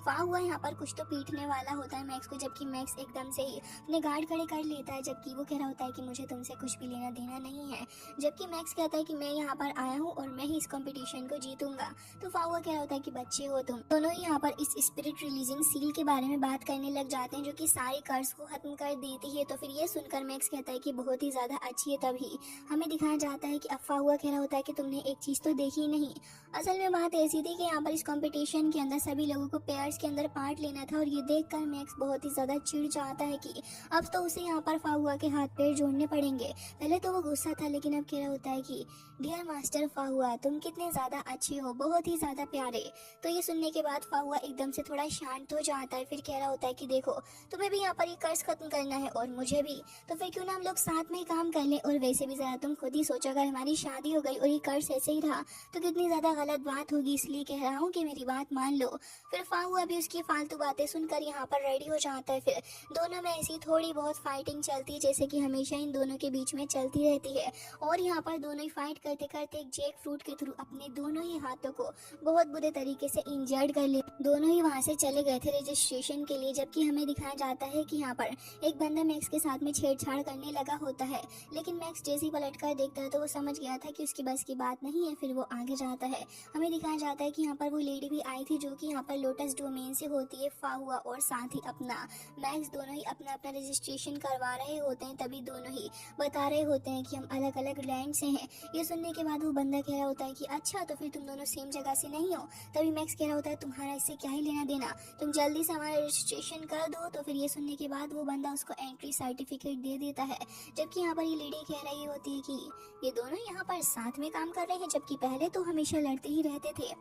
फाहुआ यहाँ पर कुछ तो पीटने वाला होता है मैक्स को, जबकि मैक्स एकदम से ही अपने गार्ड खड़े कर लेता है। जबकि वो कह रहा होता है कि मुझे तुमसे कुछ भी लेना देना नहीं है। जबकि मैक्स कहता है कि मैं यहाँ पर आया हूँ और मैं ही इस कंपटीशन को जीतूंगा। तो फाहुआ कह रहा होता है कि बच्चे हो तुम। दोनों ही यहाँ पर इस स्पिरिट रिलीजिंग सील के बारे में बात करने लग जाते हैं, जो कि सारे कर्ज को खत्म कर देती है। तो फिर ये सुनकर मैक्स कहता है कि बहुत ही ज़्यादा अच्छी है। तभी हमें दिखाया जाता है कि अब फाहुआ कह रहा होता है कि तुमने एक चीज़ तो देखी नहीं। असल में बात ऐसी थी कि यहाँ पर इस कंपटीशन के अंदर सभी लोगों को पेयर्स के अंदर पार्ट लेना था, और ये देखकर मैक्स बहुत ही ज़्यादा चिढ़ जाता है कि अब तो उसे यहाँ पर फाहुआ के हाथ पैर जोड़ने पड़ेंगे। पहले तो वो गुस्सा था, लेकिन अब कह रहा होता है कि डियर मास्टर फाहुआ, तुम कितने ज़्यादा अच्छे हो, बहुत ही ज़्यादा प्यारे। तो ये सुनने के बाद फाहुआ एकदम से थोड़ा शांत हो जाता है। फिर कह रहा होता है कि देखो, तुम्हें भी यहाँ पर ये कर्ज खत्म करना है और मुझे भी, तो फिर क्यों ना हम लोग साथ में काम कर लें। और वैसे भी ज़रा तुम खुद ही सोचो, अगर हमारी शादी हो गई और ये कर्ज ऐसे ही रहा तो कितनी ज़्यादा गलत बात होगी, इसलिए कह रहा हूँ कि मेरी बात मान लो। फिर फाहुआ भी उसकी फालतू बातें सुनकर यहाँ पर रेडी हो जाता है। फिर दोनों में ऐसी थोड़ी बहुत फाइटिंग चलती है, जैसे कि हमेशा इन दोनों के बीच में चलती रहती है। और यहाँ पर दोनों ही फाइट करते करते एक जैक फ्रूट के थ्रू अपने दोनों ही हाथों को बहुत बुरे तरीके से इंजर्ड कर ले। दोनों ही वहाँ से चले गए थे रजिस्ट्रेशन के लिए। जबकि हमें दिखाया जाता है कि यहाँ पर एक बंदा मैक्स के साथ में छेड़छाड़ करने लगा होता है, लेकिन मैक्स जैसे ही पलट कर देखता है तो वो समझ गया था कि उसकी बस की बात नहीं है। फिर वो आगे जाता है। हमें दिखाया जाता है कि यहाँ पर वो लेडी भी आई थी, जो कि यहाँ पर लोटस डोमेन से होती है। फाहुआ और साथ ही अपना मैक्स दोनों ही अपना अपना रजिस्ट्रेशन करवा रहे होते हैं। तभी दोनों ही बता रहे होते हैं कि हम अलग अलग लैंड से हैं। ये सुनने के बाद वो बंदा कह रहा होता है कि अच्छा, तो फिर तुम दोनों सेम जगह से नहीं हो। तभी मैक्स कह रहा होता है तुम्हारा इससे क्या ही लेना देना, तुम जल्दी से हमारा रजिस्ट्रेशन कर दो। तो फिर ये सुनने के बाद वो बंदा उसको एंट्री सर्टिफिकेट दे देता है। जबकि यहाँ पर ये लेडी कह रही होती है कि ये दोनों यहाँ पर साथ में काम कर रहे हैं, जबकि पहले तो हमेशा लड़ते ही रहते थे।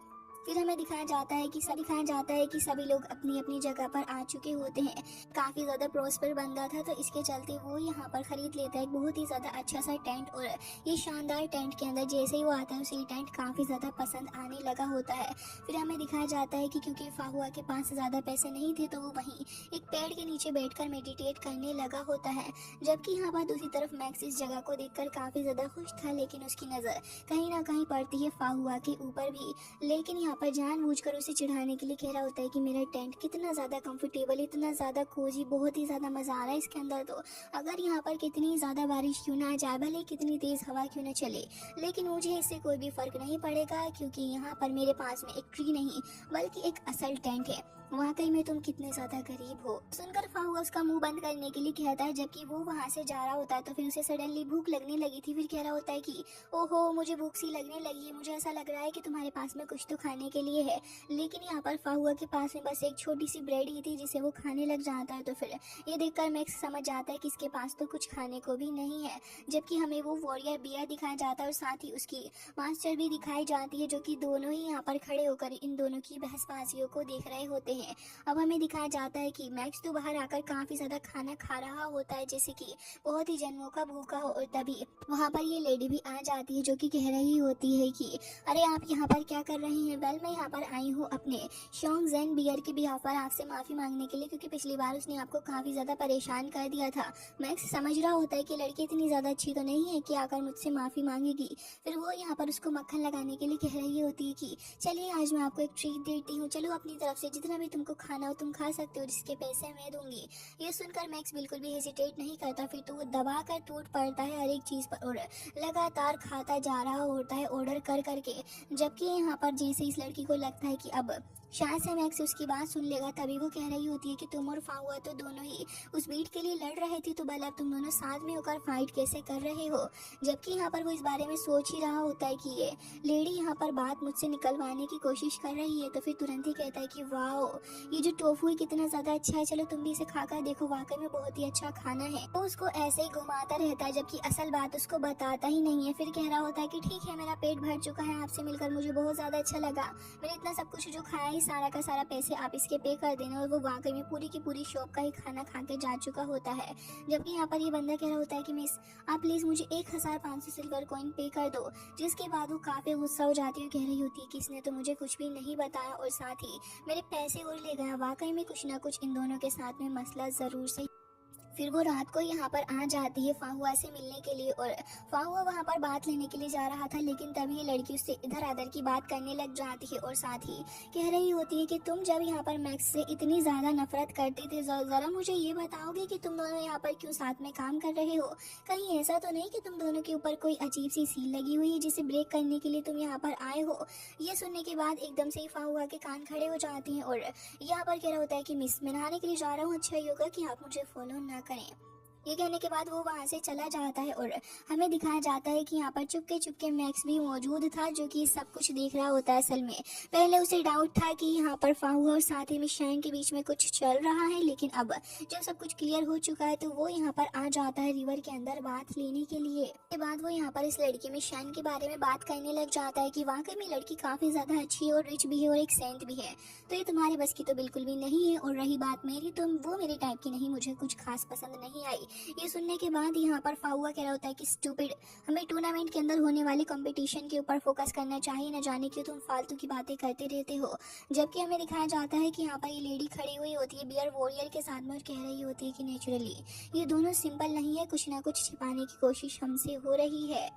फिर हमें दिखाया जाता है कि सभी लोग अपनी अपनी जगह पर आ चुके होते हैं। काफ़ी ज़्यादा प्रॉस्पर बंदा था, तो इसके चलते वो यहाँ पर ख़रीद लेता है एक बहुत ही ज़्यादा अच्छा सा टेंट। और ये शानदार टेंट के अंदर जैसे ही वो आता है उसे ये टेंट काफ़ी ज़्यादा पसंद आने लगा होता है। फिर हमें दिखाया जाता है कि क्योंकि फाहुआ के पास ज़्यादा पैसे नहीं थे, तो वो वहीं एक पेड़ के नीचे बैठकर मेडिटेट करने लगा होता है। जबकि यहाँ पर दूसरी तरफ मैक्स इस जगह को देखकर काफ़ी ज़्यादा खुश था, लेकिन उसकी नज़र कहीं ना कहीं पड़ती है फाहुआ के ऊपर भी। लेकिन यहाँ पर जानबूझकर उसे चिढ़ाने के लिए कह रहा होता है कि मेरा टेंट कितना ज़्यादा कंफर्टेबल, इतना ज़्यादा कोजी, बहुत ही ज़्यादा मज़ा आ रहा है इसके अंदर। तो अगर यहाँ पर कितनी ज़्यादा बारिश क्यों ना आ जाए, भले कितनी तेज़ हवा क्यों ना चले, लेकिन मुझे इससे कोई भी फ़र्क नहीं पड़ेगा, क्योंकि यहाँ पर मेरे पास में एक ट्री नहीं बल्कि एक असल टेंट है। वाकई में तुम कितने ज्यादा गरीब हो। सुनकर फाहुआ उसका मुंह बंद करने के लिए कहता है, जबकि वो वहां से जा रहा होता है तो फिर उसे सडनली भूख लगने लगी थी। फिर कह रहा होता है कि ओहो, मुझे भूख सी लगने लगी है, मुझे ऐसा लग रहा है कि तुम्हारे पास में कुछ तो खाने के लिए है। लेकिन यहाँ पर फाहुआ के पास में बस एक छोटी सी ब्रेड ही थी जिसे वो खाने लग जाता है। तो फिर ये देखकर मैक्स समझ जाता है कि इसके पास तो कुछ खाने को भी नहीं है। जबकि हमें वो वॉरियर बियर दिखाया जाता है और साथ ही उसकी मास्टर भी दिखाई जाती है, जो कि दोनों ही यहाँ पर खड़े होकर इन दोनों की बहसबाजियों को देख रहे होते हैं। अब हमें दिखाया जाता है कि मैक्स तो बाहर आकर काफी ज्यादा खाना खा रहा होता है, जैसे कि बहुत ही जन्मों का भूखा हो। और तभी वहाँ पर ये लेडी भी आ जाती है, जो कि कह रही होती है कि अरे आप यहाँ पर क्या कर रही हैं? वेल, मैं यहाँ पर आई हूँ अपने शॉन्ग जैन बियर के बिहाफ पर आपसे माफी मांगने के लिए, क्योंकि पिछली बार उसने आपको काफी ज्यादा परेशान कर दिया था। मैक्स समझ रहा होता है कि लड़की इतनी ज्यादा अच्छी तो नहीं है कि आकर मुझसे माफी मांगेगी। फिर वो यहाँ पर उसको मक्खन लगाने के लिए कह रही होती है कि चलिए आज मैं आपको एक ट्रीट देती हूँ, चलो अपनी तरफ से जितना भी तुमको खाना हो तुम खा सकते हो, जिसके पैसे मैं दूंगी। ये सुनकर मैक्स बिल्कुल भी हेजिटेट नहीं करता। फिर तो वो दबा कर टूट पड़ता है हर एक चीज पर और लगातार खाता जा रहा होता है ऑर्डर कर करके। जबकि यहाँ पर जैसे इस लड़की को लगता है कि अब शायद से मैक्स उसकी बात सुन लेगा, तभी वो कह रही होती है कि तुम और फाहुआ तो दोनों ही उस बीट के लिए लड़ रहे थे, तो भला अब तुम दोनों साथ में होकर फाइट कैसे कर रहे हो? जबकि यहाँ पर वो इस बारे में सोच ही रहा होता है कि ये लेडी यहाँ पर बात मुझसे निकलवाने की कोशिश कर रही है। तो फिर तुरंत ही कहता है कि वाओ, ये जो टोफू है कितना ज्यादा अच्छा है, चलो तुम भी इसे खाकर देखो, वाकई में बहुत ही अच्छा खाना है। तो उसको ऐसे ही घुमाता रहता है, जबकि असल बात उसको बताता ही नहीं है। फिर कह रहा होता है कि ठीक है, मेरा पेट भर चुका है, आपसे मिलकर मुझे बहुत ज्यादा अच्छा लगा, मैंने इतना सब कुछ जो खाया है सारा का सारा पैसे आप इसके पे कर देना। और वो वाकई में पूरी की पूरी शॉप का ही खाना खा के जा चुका होता है। जबकि यहाँ पर ये बंदा कह रहा होता है कि मिस, आप प्लीज मुझे 1500 सिल्वर कॉइन पे कर दो। जिसके बाद वो काफी गुस्सा हो जाती है, कह रही होती है कि इसने तो मुझे कुछ भी नहीं बताया और साथ ही मेरे पैसे और ले गया। वाकई में कुछ ना कुछ इन दोनों के साथ में मसला जरूर से। फिर वो रात को यहाँ पर आ जाती है फाहुआ से मिलने के लिए और फाहुआ वहाँ पर बात लेने के लिए जा रहा था, लेकिन तभी ये लड़की उससे इधर उधर की बात करने लग जाती है और साथ ही कह रही होती है कि तुम जब यहाँ पर मैक्स से इतनी ज़्यादा नफरत करते थे, ज़रा मुझे ये बताओगे कि तुम दोनों यहाँ पर क्यों साथ में काम कर रहे हो? कहीं ऐसा तो नहीं कि तुम दोनों के ऊपर कोई अजीब सी सील लगी हुई है जिसे ब्रेक करने के लिए तुम यहाँ पर आए हो? ये सुनने के बाद एकदम से ही फाहुआ के कान खड़े हो जाते हैं और यहाँ पर कह रहा होता है कि मिस, मैं नहाने के लिए जा रहा हूँ, अच्छा ही होगा कि आप मुझे फॉलो ना करें। ये कहने के बाद वो वहाँ से चला जाता है और हमें दिखाया जाता है कि यहाँ पर चुपके चुपके मैक्स भी मौजूद था, जो कि सब कुछ देख रहा होता है। असल में पहले उसे डाउट था कि यहाँ पर फाहुआ और साथ ही में शैन के बीच में कुछ चल रहा है, लेकिन अब जब सब कुछ क्लियर हो चुका है तो वो यहाँ पर आ जाता है रिवर के अंदर बात लेने के लिए। उसके बाद वो यहाँ पर इस लड़की में शैन के बारे में बात करने लग जाता है कि वाकई में लड़की काफी ज्यादा अच्छी है और रिच भी है और एक सेंट भी है, तो ये तुम्हारे बस की तो बिल्कुल भी नहीं है। और रही बात मेरी, तो वो मेरे टाइप की नहीं, मुझे कुछ खास पसंद नहीं आई। ये सुनने के बाद यहाँ पर फाहुआ कह रहा होता है कि स्टूपिड, हमें टूर्नामेंट के अंदर होने वाले कंपटीशन के ऊपर फोकस करना चाहिए, न जाने क्यों तुम फालतू की बातें करते रहते हो। जबकि हमें दिखाया जाता है कि यहाँ पर ये लेडी खड़ी हुई होती है बियर वॉरियर के साथ में और कह रही होती है कि नेचुरली ये दोनों सिंपल नहीं है, कुछ ना कुछ छिपाने की कोशिश हमसे हो रही है।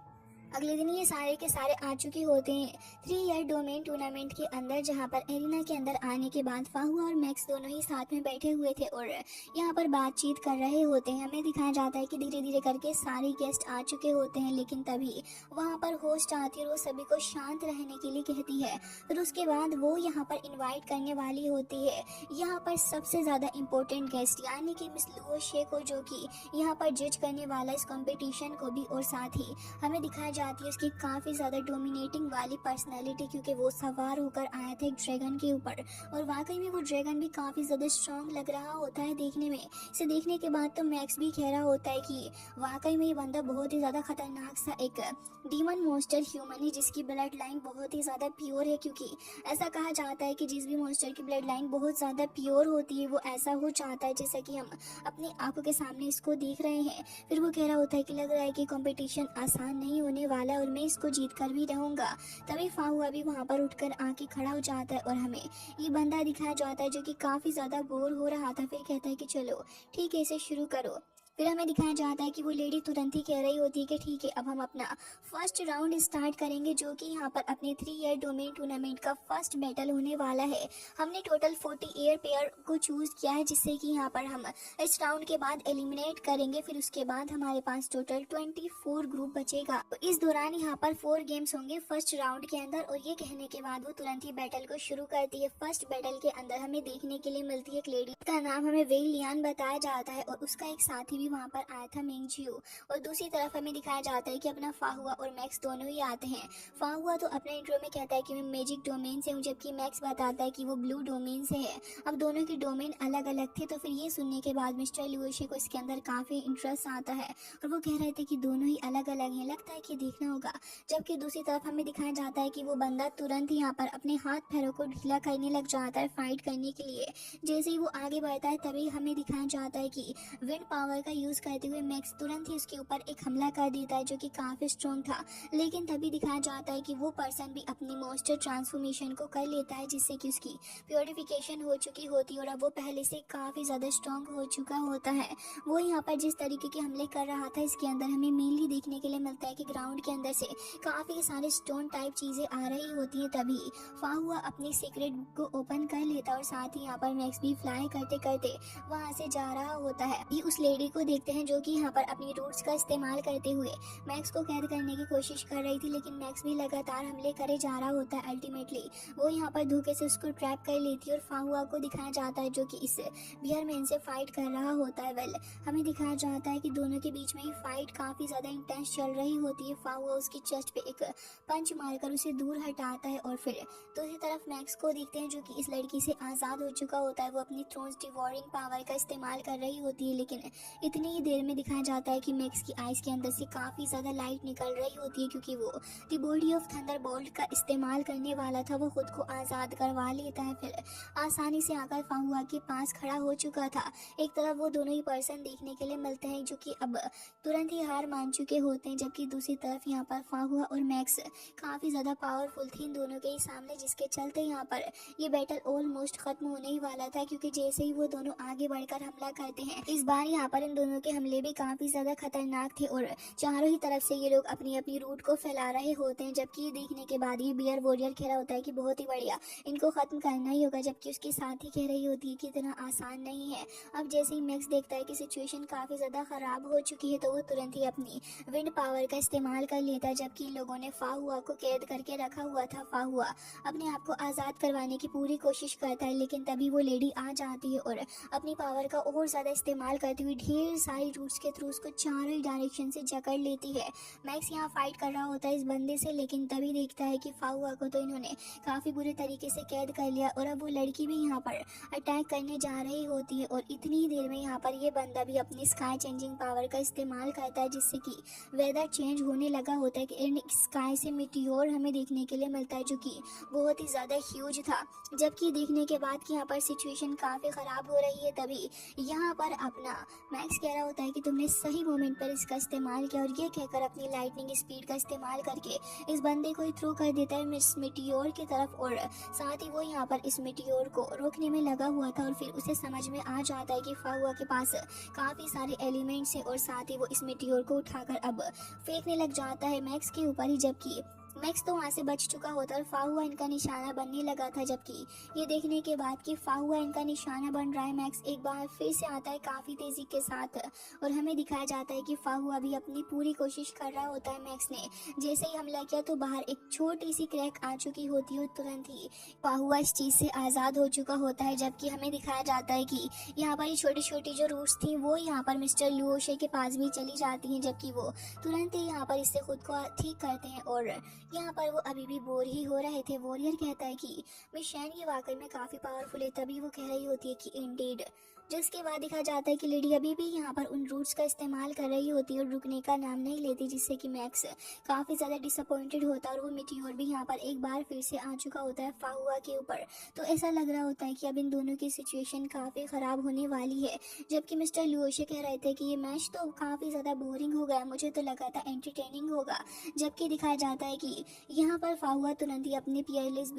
अगले दिन ये सारे के सारे आ चुके होते हैं 3 ईयर डोमेन टूर्नामेंट के अंदर, जहां पर एरिना के अंदर आने के बाद फाहुआ और मैक्स दोनों ही साथ में बैठे हुए थे और यहाँ पर बातचीत कर रहे होते हैं। हमें दिखाया जाता है कि धीरे धीरे करके सारे गेस्ट आ चुके होते हैं, लेकिन तभी वहाँ पर होस्ट आती है और वो सभी को शांत रहने के लिए कहती है। फिर उसके बाद वो यहाँ पर इन्वाइट करने वाली होती है यहाँ पर सबसे ज़्यादा इम्पोर्टेंट गेस्ट, यानी कि मिस लुओ शे को, जो कि यहाँ पर जज करने वाला इस कॉम्पिटिशन को भी। और साथ ही हमें दिखाया जाती है उसकी काफी ज्यादा डोमिनेटिंग वाली पर्सनालिटी, क्योंकि वो सवार होकर आया था एक ड्रैगन के ऊपर और वाकई में वो ड्रैगन भी काफी ज्यादा स्ट्रांग लग रहा होता है देखने में। इसे देखने के बाद तो मैक्स भी कह रहा होता है कि वाकई में ये बंदा बहुत ही ज्यादा खतरनाक सा एक डीमन मॉन्स्टर ह्यूमन है, जिसकी ब्लड लाइन बहुत ही ज्यादा प्योर है, क्योंकि ऐसा कहा जाता है कि जिस भी मॉन्स्टर की ब्लड लाइन बहुत ज्यादा प्योर होती है वो ऐसा हो चाहता है जैसा कि हम अपनी आंखों के सामने इसको देख रहे हैं। फिर वो कह रहा होता है कि लग रहा है कि कंपटीशन आसान नहीं होने वाला और मैं इसको जीत कर भी रहूंगा। तभी फाहुआ भी वहाँ पर उठकर आके खड़ा हो जाता है और हमें ये बंदा दिखाया जाता है जो कि काफी ज्यादा बोर हो रहा था। फिर कहता है कि चलो ठीक है, इसे शुरू करो। फिर हमें दिखाया जाता है कि वो लेडी तुरंत ही कह रही होती है कि ठीक है, अब हम अपना फर्स्ट राउंड स्टार्ट करेंगे, जो कि यहाँ पर अपने 3 ईयर डोमेन टूर्नामेंट का फर्स्ट बैटल होने वाला है। हमने टोटल 40 एयर पेयर को चूज किया है, जिससे कि यहाँ पर हम इस राउंड के बाद एलिमिनेट करेंगे। फिर उसके बाद हमारे पास टोटल 24 ग्रुप बचेगा। तो इस दौरान यहाँ पर 4 गेम्स होंगे फर्स्ट राउंड के अंदर, और ये कहने के बाद वो तुरंत ही बैटल को शुरू करती है। फर्स्ट बैटल के अंदर हमें देखने के लिए मिलती है एक लेडी का नाम हमें वेई लियान बताया जाता है, और उसका एक साथी भी वहाँ पर आया था, मिंगजियो। और दूसरी तरफ हमें दिखाया जाता है कि अपना फाहुआ और मैक्स दोनों ही आते हैं। फाहुआ तो अपने इंट्रो में कहता है कि मैं मैजिक डोमेन से हूँ, जबकि मैक्स बताता है कि वो ब्लू डोमेन से है। अब दोनों के डोमेन अलग अलग थे, तो फिर ये सुनने के बाद मिस्टर लुओशे को इसके अंदर काफी इंटरेस्ट आता है, और वो कह रहे थे कि दोनों ही अलग अलग हैं, लगता है कि देखना होगा। जबकि दूसरी तरफ हमें दिखाया जाता है कि वो बंदा तुरंत ही यहाँ पर अपने हाथ पैरों को ढीला करने लग जाता है फाइट करने के लिए। जैसे ही वो आगे बढ़ता है तभी हमें दिखाया जाता है कि विंड पावर का यूज करते हुए मैक्स तुरंत ही उसके ऊपर एक हमला कर देता है, जो कि काफी स्ट्रॉन्ग था। लेकिन तभी दिखाया जाता है कि वो पर्सन भी अपनी मॉन्स्टर ट्रांसफॉर्मेशन को कर लेता है, जिससे कि उसकी प्योरिफिकेशन हो चुकी होती है, और अब वो पहले से काफी ज्यादा स्ट्रॉन्ग हो चुका होता है। वो यहाँ पर जिस तरीके के हमले कर रहा था, इसके अंदर हमें मेनली देखने के लिए मिलता है कि ग्राउंड के अंदर से काफी सारे स्टोन टाइप चीजें आ रही होती है। तभी फाहुआ अपनी सीक्रेट बुक को ओपन कर लेता है, और साथ ही यहाँ पर मैक्स भी फ्लाई करते करते वहाँ से जा रहा होता है। ये उस लेडी को देखते हैं जो कि यहाँ पर अपनी रूट्स का इस्तेमाल करते हुए मैक्स को कैद करने की कोशिश कर रही थी, लेकिन मैक्स भी लगातार हमले करे जा रहा होता है। अल्टीमेटली वो यहाँ पर धोखे से उसको ट्रैप कर लेती है, और फाहुआ को दिखाया जाता है जो कि इस बियर मैन से फाइट कर रहा होता है। वेल, हमें दिखाया जाता है कि दोनों के बीच में ही फाइट काफी ज्यादा इंटेंस चल रही होती है। फाहुआ उसकी चेस्ट पे एक पंच मारकर उसे दूर हटाता है, और फिर दूसरी तरफ मैक्स को देखते हैं जो कि इस लड़की से आजाद हो चुका होता है। वो अपनी थ्रोन्स डिवोरिंग पावर का इस्तेमाल कर रही होती है, लेकिन इतनी ही देर में दिखाया जाता है कि मैक्स की आइज के अंदर से काफी ज्यादा लाइट निकल रही होती है, क्योंकि वो द बॉडी ऑफ थंडरबोल्ट का इस्तेमाल करने वाला था। वो खुद को आजाद करवा लेता है, फिर आसानी से आकर फाहुआ के पास खड़ा हो चुका था। एक तरफ वो दोनों ही पर्सन देखने के लिए मिलते हैं जो कि अब तुरंत ही हार मान चुके होते हैं, जबकि दूसरी तरफ यहाँ पर फाहुआ और मैक्स काफी ज्यादा पावरफुल थी इन दोनों के ही सामने, जिसके चलते यहाँ पर ये बैटल ऑलमोस्ट खत्म होने ही वाला था। क्योंकि जैसे ही वो दोनों आगे बढ़कर हमला करते हैं, इस बार यहाँ पर इन दोनों के हमले भी काफी ज्यादा खतरनाक थे, और चारों ही तरफ से ये लोग अपनी अपनी रूट को फैला रहे होते हैं। जबकि ये देखने के बाद ये बियर वॉरियर कह रहा होता है कि बहुत ही बढ़िया, इनको खत्म करना ही होगा, जबकि उसके साथ ही कह रही होती है कि इतना आसान नहीं है। अब जैसे ही मैक्स देखता है कि सिचुएशन काफी ज्यादा खराब हो चुकी है, तो वो तुरंत ही अपनी विंड पावर का इस्तेमाल कर लेता है। जबकि इन लोगों ने फाहुआ को कैद करके रखा हुआ था। फाहुआ अपने आप को आजाद करवाने की पूरी कोशिश करता है, लेकिन तभी वो लेडी आ जाती है और अपनी पावर का और ज्यादा इस्तेमाल करती हुई ढेर सारी रूट्स के थ्रू उसको चारों ही डायरेक्शन से जकड़ लेती है। मैक्स यहाँ फाइट कर रहा होता है इस बंदे से, लेकिन तभी देखता है कि फाहुआ को तो इन्होंने काफी बुरे तरीके से कैद कर लिया, और अब वो लड़की भी यहाँ पर अटैक करने जा रही होती है। और इतनी ही देर में यहाँ पर ये बंदा भी अपनी स्काई चेंजिंग पावर का इस्तेमाल करता है, जिससे कि वेदर चेंज होने लगा होता है कि स्काई से मिटियोर हमें देखने के लिए मिलता है, जो कि बहुत ही ज्यादा ह्यूज था। जबकि देखने के बाद कि यहाँ पर सिचुएशन काफी खराब हो रही है, तभी यहाँ पर अपना मैक्स कह रहा होता है कि तुमने सही मोमेंट पर इसका इस्तेमाल किया, और ये कहकर अपनी लाइटनिंग स्पीड का इस्तेमाल करके इस बंदे को ही थ्रो कर देता है मिस मिटियोर की तरफ, और साथ ही वो यहाँ पर इस मिटियोर को रोकने में लगा हुआ था। और फिर उसे समझ में आ जाता है कि फाहुआ के पास काफी सारे एलिमेंट्स हैं, और साथ ही वो इस मिटियोर को उठाकर अब फेंकने लग जाता है मैक्स के ऊपर ही। जबकि मैक्स तो वहाँ से बच चुका होता है और फाहुआ इनका निशाना बनने लगा था। जबकि ये देखने के बाद कि फाहुआ इनका निशाना बन रहा है, मैक्स एक बार फिर से आता है काफी तेजी के साथ, और हमें दिखाया जाता है कि फाहुआ भी अपनी पूरी कोशिश कर रहा होता है। मैक्स ने जैसे ही हमला किया तो बाहर एक छोटी सी क्रैक आ चुकी होती है, तुरंत ही फाहुआ इस चीज से आजाद हो चुका होता है। जबकि हमें दिखाया जाता है कि यहाँ पर छोटी छोटी जो रूट्स थी वो यहाँ पर मिस्टर लुओशे के पास भी चली जाती हैं, जबकि वो तुरंत ही यहाँ पर इससे खुद को ठीक करते हैं। और यहाँ पर वो अभी भी बोर ही हो रहे थे। वॉरियर कहता है कि मिस शैन ये वाकई में काफी पावरफुल है, तभी वो कह रही होती है कि इंडीड। जिसके बाद दिखा जाता है कि लेडी अभी भी यहाँ पर उन रूट्स का इस्तेमाल कर रही होती है और रुकने का नाम नहीं लेती, जिससे कि मैक्स काफी ज्यादा डिसअपॉइंटेड होता है। और वो मिटियोर भी यहाँ पर एक बार फिर से आ चुका होता है फाहुआ के ऊपर। तो ऐसा लग रहा होता है कि अब इन दोनों की सिचुएशन काफी खराब होने वाली है। जबकि मिस्टर लुओशे कह रहे थे कि ये मैच तो काफी ज्यादा बोरिंग हो गया, मुझे तो लगा था एंटरटेनिंग होगा। जबकि दिखाया जाता है कि यहाँ पर फाहुआ तुरंत ही अपने पियरलेस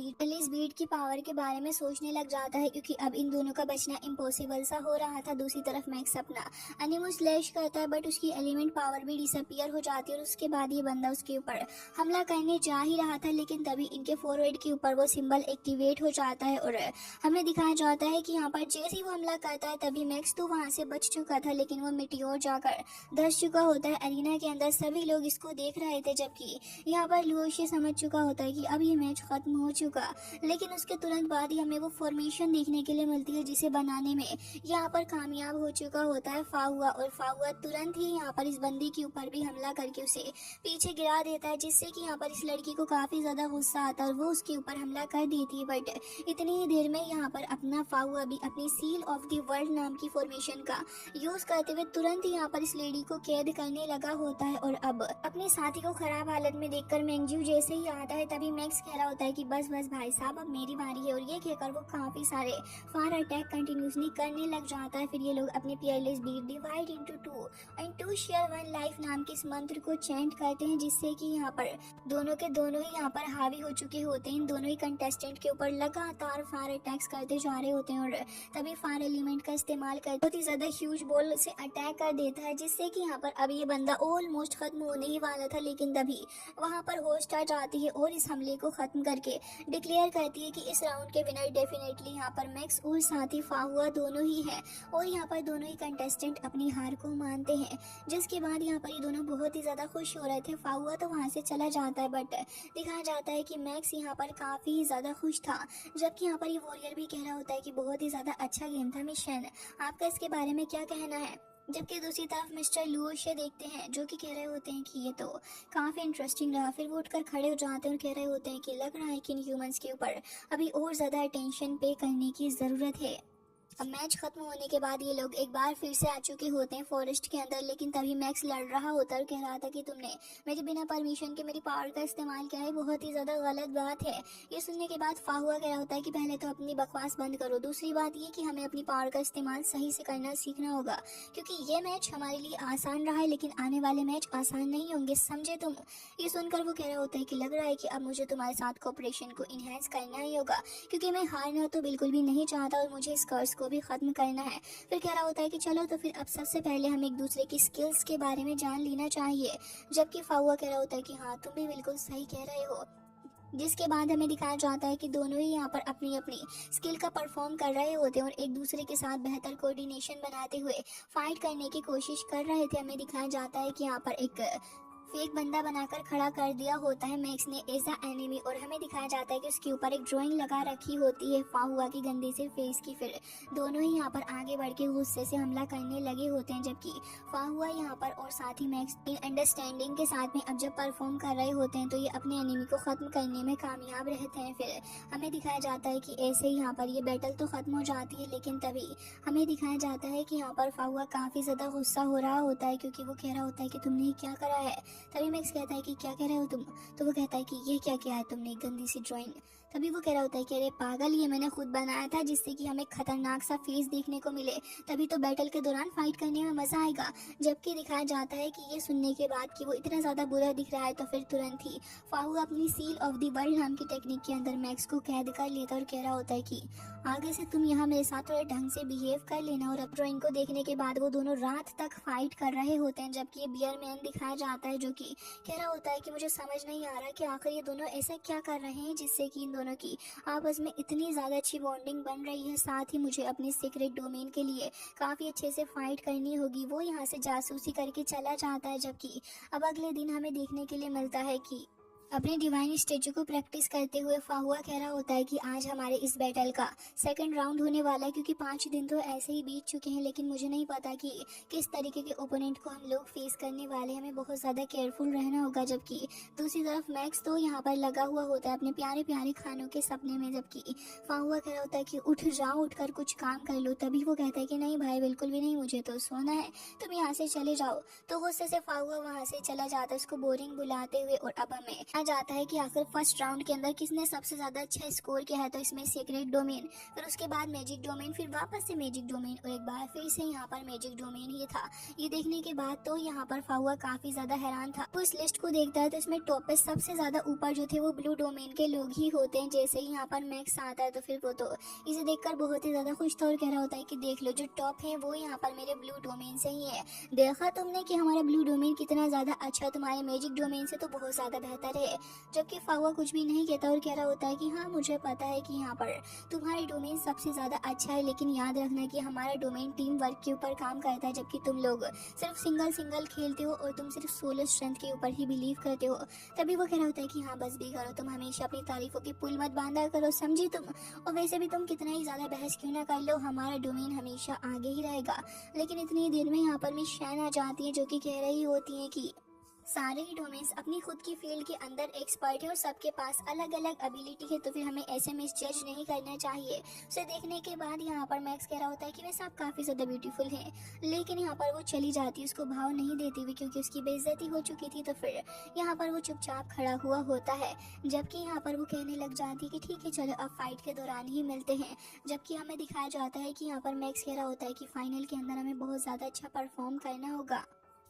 बीट की पावर के बारे में सोचने लग जाता है, क्योंकि अब इन दोनों का बचना इम्पॉसिबल सा हो रहा था, दूसरी तरफ मैक्स अपना एनिमो स्लैश करता है बट उसकी एलिमेंट पावर भी डिसअपियर हो जाती है और उसके बाद ये बंदा उसके ऊपर हमला करने जा ही रहा था, लेकिन तभी इनके फॉरवर्ड के ऊपर वो सिंबल एक्टिवेट हो जाता है और हमें दिखाया जाता है कि यहाँ पर जैसे ही वो हमला करता है तभी मैक्स तो वहां से बच चुका था, लेकिन वो मिटियोर जाकर धस चुका होता है एरिना के अंदर। सभी लोग इसको देख रहे थे, जबकि यहाँ पर लुओशी समझ चुका होता है कि अब ये मैच खत्म हो चुका, लेकिन उसके तुरंत बाद ही हमें वो फॉर्मेशन देखने के लिए मिलती है जिसे बनाने में यहाँ पर कामयाब हो चुका होता है फाहुआ, और फाहुआ तुरंत ही यहाँ पर इस बंदी के ऊपर भी हमला करके उसे पीछे गिरा देता है, जिससे कि यहाँ पर इस लड़की को काफी ज्यादा गुस्सा आता है और वो उसके ऊपर हमला कर देती है। बट इतनी ही देर में यहाँ पर अपना फाहुआ भी अपनी सील ऑफ द वर्ल्ड नाम की फॉर्मेशन का यूज करते हुए तुरंत ही यहाँ पर इस लेडी को कैद करने लगा होता है। और अब अपने साथी को खराब हालत में देखकर मैंगजू जैसे ही आता है तभी मैक्स कह रहा होता है कि बस बस भाई साहब अब मेरी बारी है, और ये कहकर वो काफी सारे फायर अटैक कंटिन्यूसली करने लग जाता है। फिर ये लोग अपने peerless beat divide into two and to share one life नाम के इस मंत्र को चैंट करते हैं, जिससे कि यहाँ पर दोनों के दोनों ही यहाँ पर हावी हो चुके होते हैं। इन दोनों ही कंटेस्टेंट के ऊपर लगातार फायर अटैक्स करते जा रहे होते हैं और तभी फायर एलिमेंट का इस्तेमाल कर बहुत ही ज्यादा ह्यूज बॉल से अटैक कर देता है, जिससे कि यहाँ पर अब ये बंदा ऑलमोस्ट खत्म होने ही वाला था, लेकिन तभी वहाँ पर होस्ट आ जाती है और इस हमले को खत्म करके डिक्लेयर करती है कि इस राउंड के विनर डेफिनेटली यहाँ पर मैक्स और साथ ही फाहुआ दोनों ही है, और यहाँ पर दोनों ही कंटेस्टेंट अपनी हार को मानते हैं। जिसके बाद यहाँ पर ये दोनों बहुत ही ज्यादा खुश हो रहे थे। फाहुआ तो वहाँ से चला जाता है बट दिखाया जाता है कि मैक्स यहाँ पर काफी ज्यादा खुश था, जबकि यहाँ पर ये वॉरियर भी कह रहा होता है कि बहुत ही ज्यादा अच्छा गेम था मिशन, आपका इसके बारे में क्या कहना है। जबकि दूसरी तरफ मिस्टर लुओशे देखते हैं जो कि कह रहे होते हैं कि ये तो काफी इंटरेस्टिंग रहा। फिर वो उठकर खड़े हो जाते हैं और कह रहे होते हैं कि लग रहा है कि इन ह्यूमंस के ऊपर अभी और ज्यादा अटेंशन पे करने की जरूरत है। अब मैच खत्म होने के बाद ये लोग एक बार फिर से आ चुके होते हैं फॉरेस्ट के अंदर, लेकिन तभी मैक्स लड़ रहा होता है और कह रहा था कि तुमने मेरे बिना परमिशन के मेरी पावर का इस्तेमाल किया है, बहुत ही ज्यादा गलत बात है। ये सुनने के बाद फाहुआ कह रहा होता है कि पहले तो अपनी बकवास बंद करो, दूसरी बात ये कि हमें अपनी पावर का इस्तेमाल सही से करना सीखना होगा, क्योंकि ये मैच हमारे लिए आसान रहा है लेकिन आने वाले मैच आसान नहीं होंगे, समझे तुम। ये सुनकर वो कह रहा होता है कि लग रहा है कि अब मुझे तुम्हारे साथ कोऑपरेशन को इनहेंस करना ही होगा, क्योंकि मैं हारना तो बिल्कुल भी नहीं चाहता और मुझे इस कर्ज को भी खत्म करना है। फिर कह रहा होता है कि चलो तो फिर अब सबसे पहले हम एक दूसरे की स्किल्स के बारे में जान लेना चाहिए, जबकि फाहुआ कह रहा होता है कि हाँ तुम भी बिल्कुल सही कह रहे हो। जिसके बाद हमें दिखाया जाता है कि दोनों ही यहाँ पर अपनी अपनी स्किल का परफॉर्म कर रहे होते हैं और एक दूसरे के साथ बेहतर कोऑर्डिनेशन बनाते हुए फाइट करने की कोशिश कर रहे थे। हमें दिखाया जाता है कि यहाँ पर एक फेक बंदा बनाकर खड़ा कर दिया होता है मैक्स ने एज अ एनिमी, और हमें दिखाया जाता है कि उसके ऊपर एक ड्राइंग लगा रखी होती है फाहुआ की गंदे से फेस की। फिर दोनों ही यहाँ पर आगे बढ़ के गुस्से से हमला करने लगे होते हैं, जबकि फाहुआ यहाँ पर और साथ ही मैक्स इन अंडरस्टैंडिंग के साथ में अब जब परफॉर्म कर रहे होते हैं तो ये अपने एनिमी को खत्म करने में कामयाब रहते हैं। फिर हमें दिखाया जाता है कि ऐसे ही यहाँ पर ये बैटल तो खत्म हो जाती है, लेकिन तभी हमें दिखाया जाता है कि यहाँ पर फाहुआ काफी ज्यादा गुस्सा हो रहा होता है, क्योंकि वो कह रहा होता है कि तुमने क्या करा है। तभी मैक्स कहता है कि क्या कह रहे हो तुम, तो वो कहता है कि ये क्या किया है तुमने, गंदी सी ड्राइंग। तभी वो कह रहा होता है कि अरे पागल, ये मैंने खुद बनाया था जिससे कि हमें खतरनाक सा फेस देखने को मिले, तभी तो बैटल के दौरान फाइट करने में मजा आएगा। जबकि दिखाया जाता है कि ये सुनने के बाद कि वो इतना ज्यादा बुरा दिख रहा है तो फिर तुरंत ही फाहुआ अपनी सील ऑफ द वर्ल्ड नाम की टेक्निक के अंदर मैक्स को कैद कर लेता और कह रहा होता है कि आगे से तुम यहाँ मेरे साथ थोड़े ढंग से बिहेव कर लेना। और अब ड्राइंग को देखने के बाद वो दोनों रात तक फाइट कर रहे होते हैं, जबकि ये बियर मैन दिखाया जाता है जो कि कह रहा होता है कि मुझे समझ नहीं आ रहा कि आखिर ये दोनों ऐसा क्या कर रहे हैं जिससे कि इन दोनों की आपस में इतनी ज़्यादा अच्छी बॉन्डिंग बन रही है। साथ ही मुझे अपने सीक्रेट डोमेन के लिए काफ़ी अच्छे से फाइट करनी होगी। वो यहाँ से जासूसी करके चला जाता है, जबकि अब अगले दिन हमें देखने के लिए मिलता है कि अपने डिवाइन स्टेचू को प्रैक्टिस करते हुए फाहुआ कह रहा होता है कि आज हमारे इस बैटल का सेकंड राउंड होने वाला है, क्योंकि 5 दिन तो ऐसे ही बीत चुके हैं, लेकिन मुझे नहीं पता कि किस तरीके के ओपोनेंट को हम लोग फेस करने वाले हैं। हमें बहुत ज़्यादा केयरफुल रहना होगा। जबकि दूसरी तरफ मैक्स तो यहाँ पर लगा हुआ होता है अपने प्यारे प्यारे खानों के सपने में, जबकि फाहुआ कह रहा होता है कि उठ जाओ, उठकर कुछ काम कर लो। तभी वो कहता है कि नहीं भाई, बिल्कुल भी नहीं, मुझे तो सोना है, तुम यहाँ से चले जाओ। तो गुस्से से फाहुआ वहाँ से चला जाता है उसको बोरिंग बुलाते हुए। और अब हमें आ जाता है कि आखिर फर्स्ट राउंड के अंदर किसने सबसे ज़्यादा अच्छा स्कोर किया है। तो इसमें सीक्रेट डोमेन, फिर उसके बाद मैजिक डोमेन, फिर वापस से मैजिक डोमेन और एक बार फिर से यहाँ पर मैजिक डोमेन ही था। ये देखने के बाद तो यहाँ पर फाहुआ काफ़ी ज़्यादा हैरान था। वो इस लिस्ट को देखता है तो इसमें टॉप पे सबसे ज़्यादा ऊपर जो थे वो ब्लू डोमेन के लोग ही होते हैं। जैसे ही यहाँ पर मैक्स आता है तो फिर वो तो इसे देखकर बहुत ही ज़्यादा खुश था और कह रहा होता है कि देख लो जो टॉप है वो यहाँ पर मेरे ब्लू डोमेन से ही है। देखा तुमने कि हमारा ब्लू डोमेन कितना ज़्यादा अच्छा तुम्हारे मैजिक डोमेन से तो बहुत ज़्यादा बेहतर है। जबकि फाहुआ कुछ भी नहीं कहता और कह रहा होता है कि हाँ मुझे पता है कि यहाँ पर तुम्हारी डोमेन सबसे ज़्यादा अच्छा है, लेकिन याद रखना कि हमारा डोमेन टीम वर्क के ऊपर काम करता है, जबकि तुम लोग सिर्फ सिंगल खेलते हो और तुम सिर्फ सोलो स्ट्रेंथ के ऊपर ही बिलीव करते हो। तभी वो कह रहा होता है कि हाँ बस भी करो, तुम हमेशा अपनी तारीफों की पुल मत बांधा करो, समझी तुम। और वैसे भी तुम कितना ही ज़्यादा बहस क्यों ना कर लो, हमारा डोमेन हमेशा आगे ही रहेगा। लेकिन इतनी देर में यहाँ पर मिस शैन आ जाती है जो कि कह रही होती है कि सारे ही डोमेन्स अपनी खुद की फील्ड के अंदर एक्सपर्ट है और सबके पास अलग अलग एबिलिटी है, तो फिर हमें ऐसे में जज नहीं करना चाहिए। उसे देखने के बाद यहाँ पर मैक्स कह रहा होता है कि वे सब काफ़ी ज़्यादा ब्यूटीफुल हैं, लेकिन यहाँ पर वो चली जाती है, उसको भाव नहीं देती हुई क्योंकि उसकी बेइज्जती हो चुकी थी। तो फिर यहाँ पर वो चुपचाप खड़ा हुआ होता है, जबकि यहाँ पर वो कहने लग जाती है कि ठीक है चलो अब फाइट के दौरान ही मिलते हैं। जबकि हमें दिखाया जाता है कि यहाँ पर मैक्स कह रहा होता है कि फाइनल के अंदर हमें बहुत ज़्यादा अच्छा परफॉर्म करना होगा।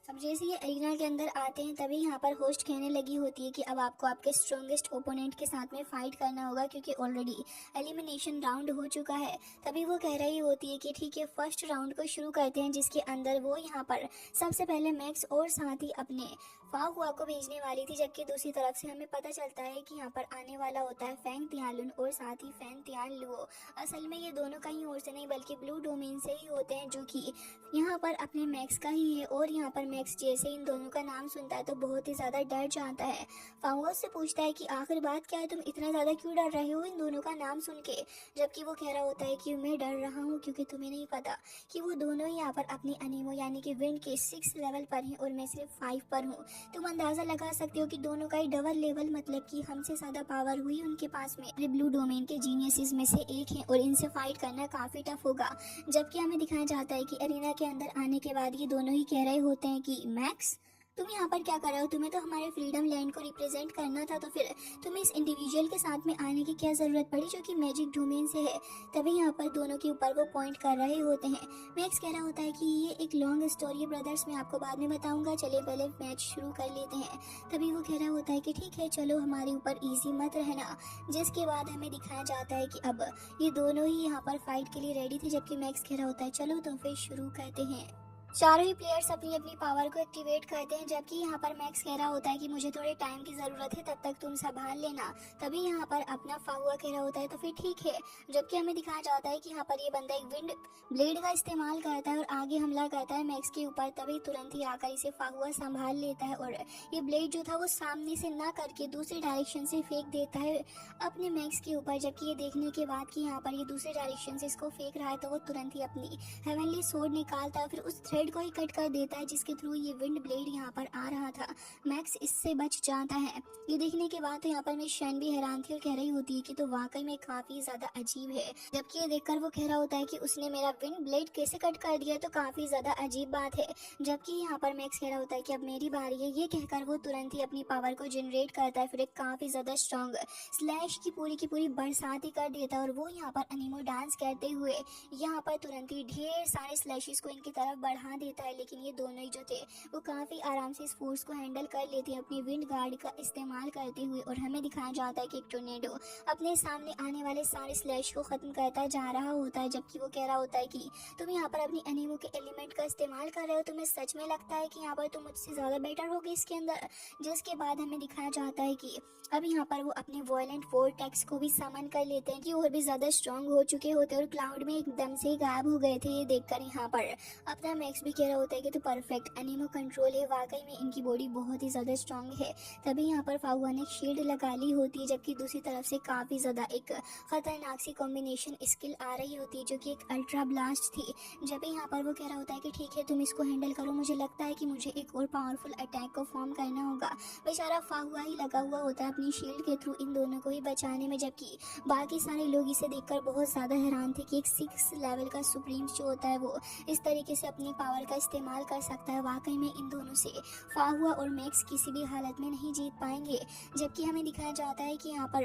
अब जैसे ये एरिना के अंदर आते हैं तभी यहाँ पर होस्ट कहने लगी होती है कि अब आपको आपके स्ट्रॉन्गेस्ट ओपोनेंट के साथ में फाइट करना होगा क्योंकि ऑलरेडी एलिमिनेशन राउंड हो चुका है। तभी वो कह रही होती है कि ठीक है फर्स्ट राउंड को शुरू करते हैं, जिसके अंदर वो यहाँ पर सबसे पहले मैक्स और साथ ही अपने फाहुआ को भेजने वाली थी। जबकि दूसरी तरफ से हमें पता चलता है कि यहाँ पर आने वाला होता है फेंग तियानलुन और साथ ही फेंग तियानलुओ। असल में ये दोनों कहीं और से नहीं बल्कि ब्लू डोमेन से ही होते हैं, जो कि यहाँ पर अपने मैक्स का ही है। और यहाँ पर मैक्स जैसे इन दोनों का नाम सुनता है तो बहुत ही ज़्यादा डर जाता है। फाहुआ से पूछता है कि आखिर बात क्या है, तुम इतना ज़्यादा क्यों डर रहे हो इन दोनों का नाम सुन के। जबकि वो कह रहा होता है कि मैं डर रहा हूँ क्योंकि तुम्हें नहीं पता कि वो दोनों ही यहाँ पर अपनी अनीमो यानी कि विंड के 6 लेवल पर हैं और मैं सिर्फ 5 पर हूँ। तुम अंदाज़ा लगा सकते हो कि दोनों का ही डबल लेवल, मतलब कि हमसे ज़्यादा पावर हुई उनके पास में। ब्लू डोमेन के जीनियसिस में से एक है और इनसे फाइट करना काफ़ी टफ होगा। जबकि हमें दिखाया जाता है कि एरिना के अंदर आने के बाद ये दोनों ही कह रहे होते हैं कि मैक्स तुम यहाँ पर क्या कर रहे हो, तुम्हें तो हमारे फ्रीडम लैंड को रिप्रेजेंट करना था, तो फिर तुम्हें इस इंडिविजुअल के साथ में आने की क्या ज़रूरत पड़ी जो कि मैजिक डोमेन से है। तभी यहाँ पर दोनों के ऊपर वो पॉइंट कर रहे होते हैं। मैक्स कह रहा होता है कि ये एक लॉन्ग स्टोरी है ब्रदर्स, मैं आपको बाद में बताऊंगा, चलिए पहले मैच शुरू कर लेते हैं। तभी वो कह रहा होता है कि ठीक है चलो हमारे ऊपर ईजी मत रहना। जिसके बाद हमें दिखाया जाता है कि अब ये दोनों ही यहाँ पर फाइट के लिए रेडी थे, जबकि मैक्स कह रहा होता है चलो तो फिर शुरू करते हैं। चारों ही प्लेयर्स अपनी अपनी पावर को एक्टिवेट करते हैं, जबकि यहाँ पर मैक्स कह रहा होता है कि मुझे थोड़े टाइम की ज़रूरत है, तब तक तुम संभाल लेना। तभी यहाँ पर अपना फाहुआ कह रहा होता है तो फिर ठीक है। जबकि हमें दिखाया जाता है कि यहाँ पर ये बंदा एक विंड ब्लेड का इस्तेमाल करता है और आगे हमला करता है मैक्स के ऊपर। तभी तुरंत ही आकर इसे फाहुआ संभाल लेता है और ये ब्लेड जो था वो सामने से ना करके दूसरी डायरेक्शन से फेंक देता है अपने मैक्स के ऊपर। जबकि ये देखने के बाद कि यहाँ पर ये दूसरी डायरेक्शन से इसको फेंक रहा है तो वो तुरंत ही अपनी हेवनली सोर्ड निकालता है, फिर उस थ्रेड को ही कट कर देता है जिसके थ्रू ये विंड ब्लेड यहाँ पर आ रहा था। मैक्स इससे बच जाता है। ये देखने के बाद तो यहाँ पर मिस शैन भी हैरान थी और कह रही होती है कि तो वाकई में काफी ज्यादा अजीब है। जबकि ये देखकर वो कह रहा होता है कि उसने मेरा विंड ब्लेड कैसे कट कर दिया, तो काफी ज्यादा अजीब बात है। जबकि यहाँ पर मैक्स कह रहा होता है कि अब मेरी बारी है। ये कहकर वो तुरंत ही अपनी पावर को जनरेट करता है, फिर एक काफी ज्यादा स्ट्रॉन्ग स्लैश की पूरी बरसात ही कर देता है और वो यहाँ पर अनीमो डांस करते हुए यहाँ पर तुरंत ही ढेर सारे स्लैशेस को इनकी तरफ बढ़ा देता है। लेकिन ये दोनों ही जो थे वो काफ़ी आराम से इस फोर्स को हैंडल कर लेते हैं अपनी विंड गार्ड का इस्तेमाल करते हुए। और हमें दिखाया जाता है कि एक टोर्नेडो अपने सामने आने वाले सारे स्लैश को ख़त्म करता जा रहा होता है। जबकि वो कह रहा होता है कि तुम यहाँ पर अपनी एनिमो के एलिमेंट का इस्तेमाल कर रहे हो, तुम्हें सच में लगता है कि यहाँ पर तुम मुझसे ज़्यादा बेटर होगे इसके अंदर। जिसके बाद हमें दिखाया जाता है कि अब यहाँ पर वो अपने वॉयलेंट वोर्टेक्स को भी समन कर लेते हैं कि और भी ज़्यादा स्ट्रॉन्ग हो चुके होते हैं और क्लाउड में एकदम से गायब हो गए थे। ये देखकर यहाँ पर अपना मैक्स भी कह रहा होता है कि तो परफेक्ट एनिमो कंट्रोल है, वाकई में इनकी बॉडी बहुत ही ज़्यादा स्ट्रॉन्ग है। तभी यहाँ पर फाहुआ ने शील्ड लगा ली होती है, जबकि दूसरी तरफ से काफ़ी ज़्यादा एक खतरनाक सी कॉम्बिनेशन स्किल आ रही होती है जो कि एक अल्ट्रा ब्लास्ट थी। जब यहाँ पर वो कह रहा होता है कि ठीक है तुम इसको हैंडल करो, मुझे लगता है कि मुझे एक और पावरफुल अटैक को फॉर्म करना होगा। बेचारा फाहुआ ही लगा हुआ होता है अपनी शील्ड के थ्रू इन दोनों को ही बचाने में, जबकि बाकी सारे लोग इसे देखकर बहुत ज़्यादा हैरान थे कि एक 6 लेवल का सुप्रीम जो होता है वो इस तरीके से अपनी पावर पावर का इस्तेमाल कर सकता है। वाकई में इन दोनों से फाहुआ और मैक्स किसी भी हालत में नहीं जीत पाएंगे। जबकि हमें दिखाया जाता है कि यहाँ पर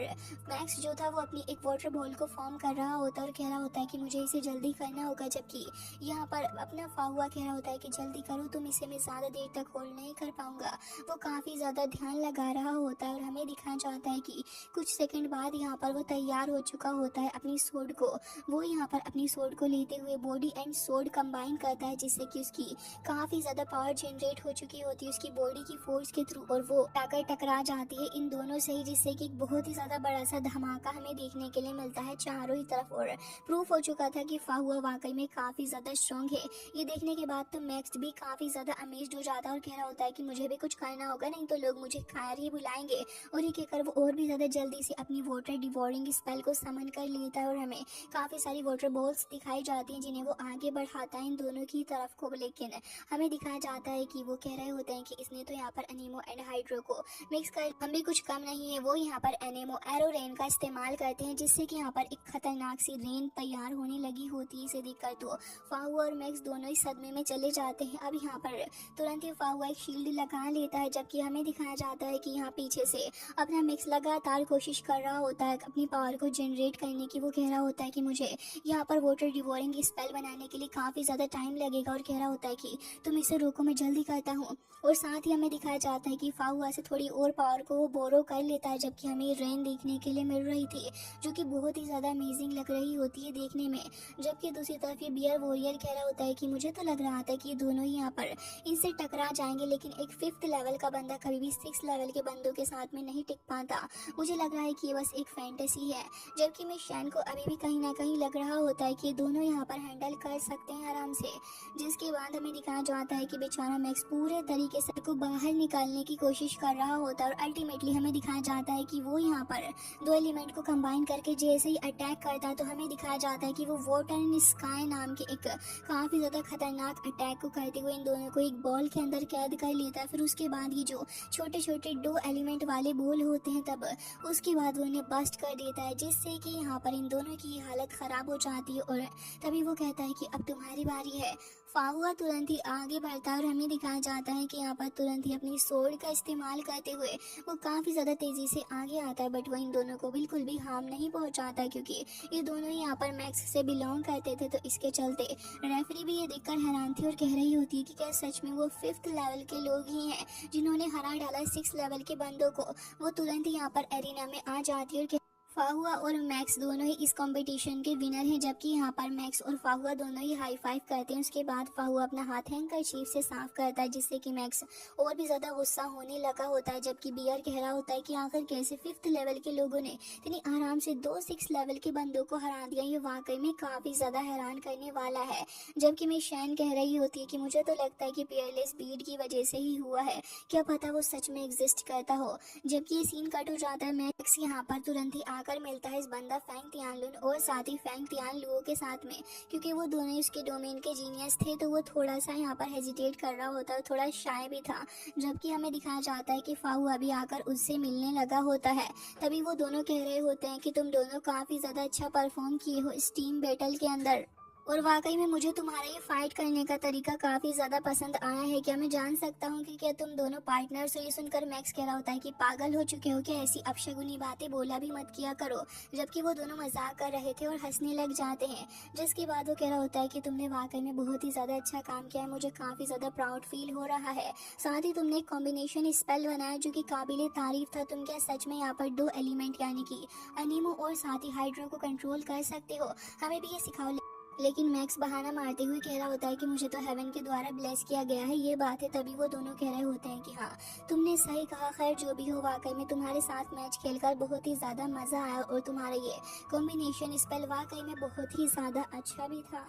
मैक्स जो था वो अपनी एक वाटर बॉल को फॉर्म कर रहा होता है और कह रहा होता है कि मुझे इसे जल्दी करना होगा, जबकि यहाँ पर अपना फाहुआ कह रहा होता है कि जल्दी करो तुम, इसे मैं ज़्यादा देर तक होल्ड नहीं कर पाऊंगा। वो काफ़ी ज़्यादा ध्यान लगा रहा होता है और हमें दिखाया जाता है कि कुछ सेकंड बाद यहाँ पर वो तैयार हो चुका होता है अपनी सोड को। वो यहाँ पर अपनी सोड को लेते हुए बॉडी एंड सोड कंबाइन करता है, जिससे कि उसकी काफ़ी ज़्यादा पावर जनरेट हो चुकी होती है उसकी बॉडी की फोर्स के थ्रू, और वो आकर टकरा जाती है इन दोनों से ही, जिससे कि एक बहुत ही ज़्यादा बड़ा सा धमाका हमें देखने के लिए मिलता है चारों ही तरफ। और प्रूफ हो चुका था कि फाहुआ वाकई में काफ़ी ज़्यादा स्ट्रॉन्ग है। ये देखने के बाद तो मैक्स भी काफ़ी ज़्यादा अमेज्ड हो जाता है और कह रहा होता है कि मुझे भी कुछ करना होगा, नहीं तो लोग मुझे खायर ही बुलाएंगे। और ये कहकर वो और भी ज़्यादा जल्दी से अपनी वाटर डिवोरिंग स्पेल को समन कर लेता है और हमें काफ़ी सारी वाटर बॉल्स दिखाई जाती हैं जिन्हें वो आगे बढ़ाता है इन दोनों की तरफ को। लेकिन हमें दिखाया जाता है कि वो कह रहे होते हैं कि इसने तो यहाँ पर एनेमो एंड हाइड्रो को मिक्स कर, हम भी कुछ कम नहीं है। वो यहाँ पर एनेमो एरो रेन का इस्तेमाल करते हैं, जिससे कि यहाँ पर एक खतरनाक सी रेन तैयार होने लगी होती है। इसे देखकर तो फाहुआ और मैक्स दोनों ही सदमे में चले जाते हैं। अब यहाँ पर तुरंत ही फाहुआ एक शील्ड लगा लेता है, जबकि हमें दिखाया जाता है कि यहाँ पीछे से अपना मैक्स लगातार कोशिश कर रहा होता है अपनी पावर को जनरेट करने की। वो कह रहा होता है कि मुझे यहाँ पर वाटर डिवोरिंग स्पेल बनाने के लिए काफ़ी ज़्यादा टाइम लगेगा, और कह रहा होता है कि तुम इसे रोको, मैं जल्दी करता हूँ। और साथ ही हमें दिखाया जाता है कि फाहुआ से थोड़ी और पावर को वो बोरो कर लेता है, जबकि हमें रेन देखने के लिए मिल रही थी जो कि बहुत ही ज़्यादा अमेजिंग लग रही होती है देखने में। जबकि दूसरी तरफ ये बियर वॉरियर कह रहा होता है कि मुझे तो लग रहा था कि ये दोनों ही यहाँ पर इनसे टकरा जाएंगे, लेकिन एक 5th लेवल का बंदा कभी भी 6th लेवल के बंदों के साथ में नहीं टिक पाता। मुझे लग रहा है कि ये बस एक फैंटेसी है। जबकि मैं शैन को अभी भी कहीं ना कहीं लग रहा होता है कि ये दोनों यहाँ पर हैंडल कर सकते हैं आराम से। जिसके बाद हमें दिखाया जाता है कि बेचारा मैक्स पूरे तरीके से को बाहर निकालने की कोशिश कर रहा होता है, और अल्टीमेटली हमें दिखाया जाता है कि वो यहाँ पर दो एलिमेंट को कंबाइन करके जैसे ही अटैक करता है तो हमें दिखाया जाता है कि वो वाटर एंड स्काई नाम के एक काफ़ी ज़्यादा खतरनाक अटैक को करते हुए इन दोनों को एक बॉल के अंदर कैद कर लेता है। फिर उसके बाद ये जो छोटे छोटे 2 एलिमेंट वाले बॉल होते हैं तब उसके बाद वो उन्हें बस्ट कर देता है, जिससे कि यहाँ पर इन दोनों की हालत ख़राब हो जाती है। और तभी वो कहता है कि अब तुम्हारी बारी है। फाहुआ तुरंत ही आगे बढ़ता है और हमें दिखाया जाता है कि यहाँ पर तुरंत ही अपनी सोड का इस्तेमाल करते हुए वो काफ़ी ज़्यादा तेज़ी से आगे आता है, बट वो इन दोनों को बिल्कुल भी हार्म नहीं पहुँचाता, क्योंकि ये दोनों ही यहाँ पर मैक्स से बिलोंग करते थे। तो इसके चलते रेफरी भी ये देखकर हैरान थी और कह रही होती है कि क्या सच में वो 5th लेवल के लोग ही हैं जिन्होंने हरा डाला 6th लेवल के बंदों को। वो तुरंत ही यहाँ पर एरिना में आ जाती है और फाहुआ और मैक्स दोनों ही इस कंपटीशन के विनर हैं। जबकि यहाँ पर मैक्स और फाहुआ दोनों ही हाई फाइव करते हैं। उसके बाद फाहुआ अपना हाथ हैंकरचीफ से साफ करता है, जिससे कि मैक्स और भी ज़्यादा गुस्सा होने लगा होता है। जबकि बियर कह रहा होता है कि आखिर कैसे 5th लेवल के लोगों ने इतनी आराम से 2 6th लेवल के बंदों को हरा दिया, ये वाकई में काफ़ी ज़्यादा हैरान करने वाला है। जबकि मैं शैन कह रही होती है कि मुझे तो लगता है कि पियरलेस बीड की वजह से ही हुआ है, क्या पता वो सच में एग्जिस्ट करता हो। जबकि ये सीन कट हो जाता है, मैक्स यहाँ पर तुरंत ही आकर मिलता है इस बंदा फैंग तियानलुन और साथ ही फैंग तियानलुओ के साथ में, क्योंकि वो दोनों ही उसके डोमेन के जीनियस थे। तो वो थोड़ा सा यहाँ पर हेजिटेट कर रहा होता है, थोड़ा शाय भी था। जबकि हमें दिखाया जाता है कि फाहुआ भी आकर उससे मिलने लगा होता है। तभी वो दोनों कह रहे होते हैं कि तुम दोनों काफ़ी ज़्यादा अच्छा परफॉर्म किए हो इस टीम बैटल के अंदर, और वाकई में मुझे तुम्हारा ये फाइट करने का तरीका काफ़ी ज़्यादा पसंद आया है। क्या मैं जान सकता हूँ कि क्या तुम दोनों पार्टनर्स हो? ये सुनकर मैक्स कह रहा होता है कि पागल हो चुके हो क्या, ऐसी अपशगुनी बातें बोला भी मत किया करो। जबकि वो दोनों मजाक कर रहे थे और हंसने लग जाते हैं। जिसके बाद वो कह रहा होता है कि तुमने वाकई में बहुत ही ज़्यादा अच्छा काम किया है, मुझे काफ़ी ज़्यादा प्राउड फील हो रहा है। साथ ही तुमने एक कॉम्बिनेशन स्पेल बनाया जो कि काबिल तारीफ था। तुम क्या सच में यहाँ पर 2 एलिमेंट यानी कि अनीमो और साथ ही हाइड्रो को कंट्रोल कर सकते हो? हमें भी ये सिखाओ। लेकिन मैक्स बहाना मारते हुए कह रहा होता है कि मुझे तो हेवन के द्वारा ब्लेस किया गया है ये बात है। तभी वो दोनों कह रहे होते हैं कि हाँ तुमने सही कहा, खैर जो भी हो, वाकई में तुम्हारे साथ मैच खेलकर बहुत ही ज़्यादा मज़ा आया और तुम्हारा ये कॉम्बिनेशन स्पेल वाकई में बहुत ही ज़्यादा अच्छा भी था।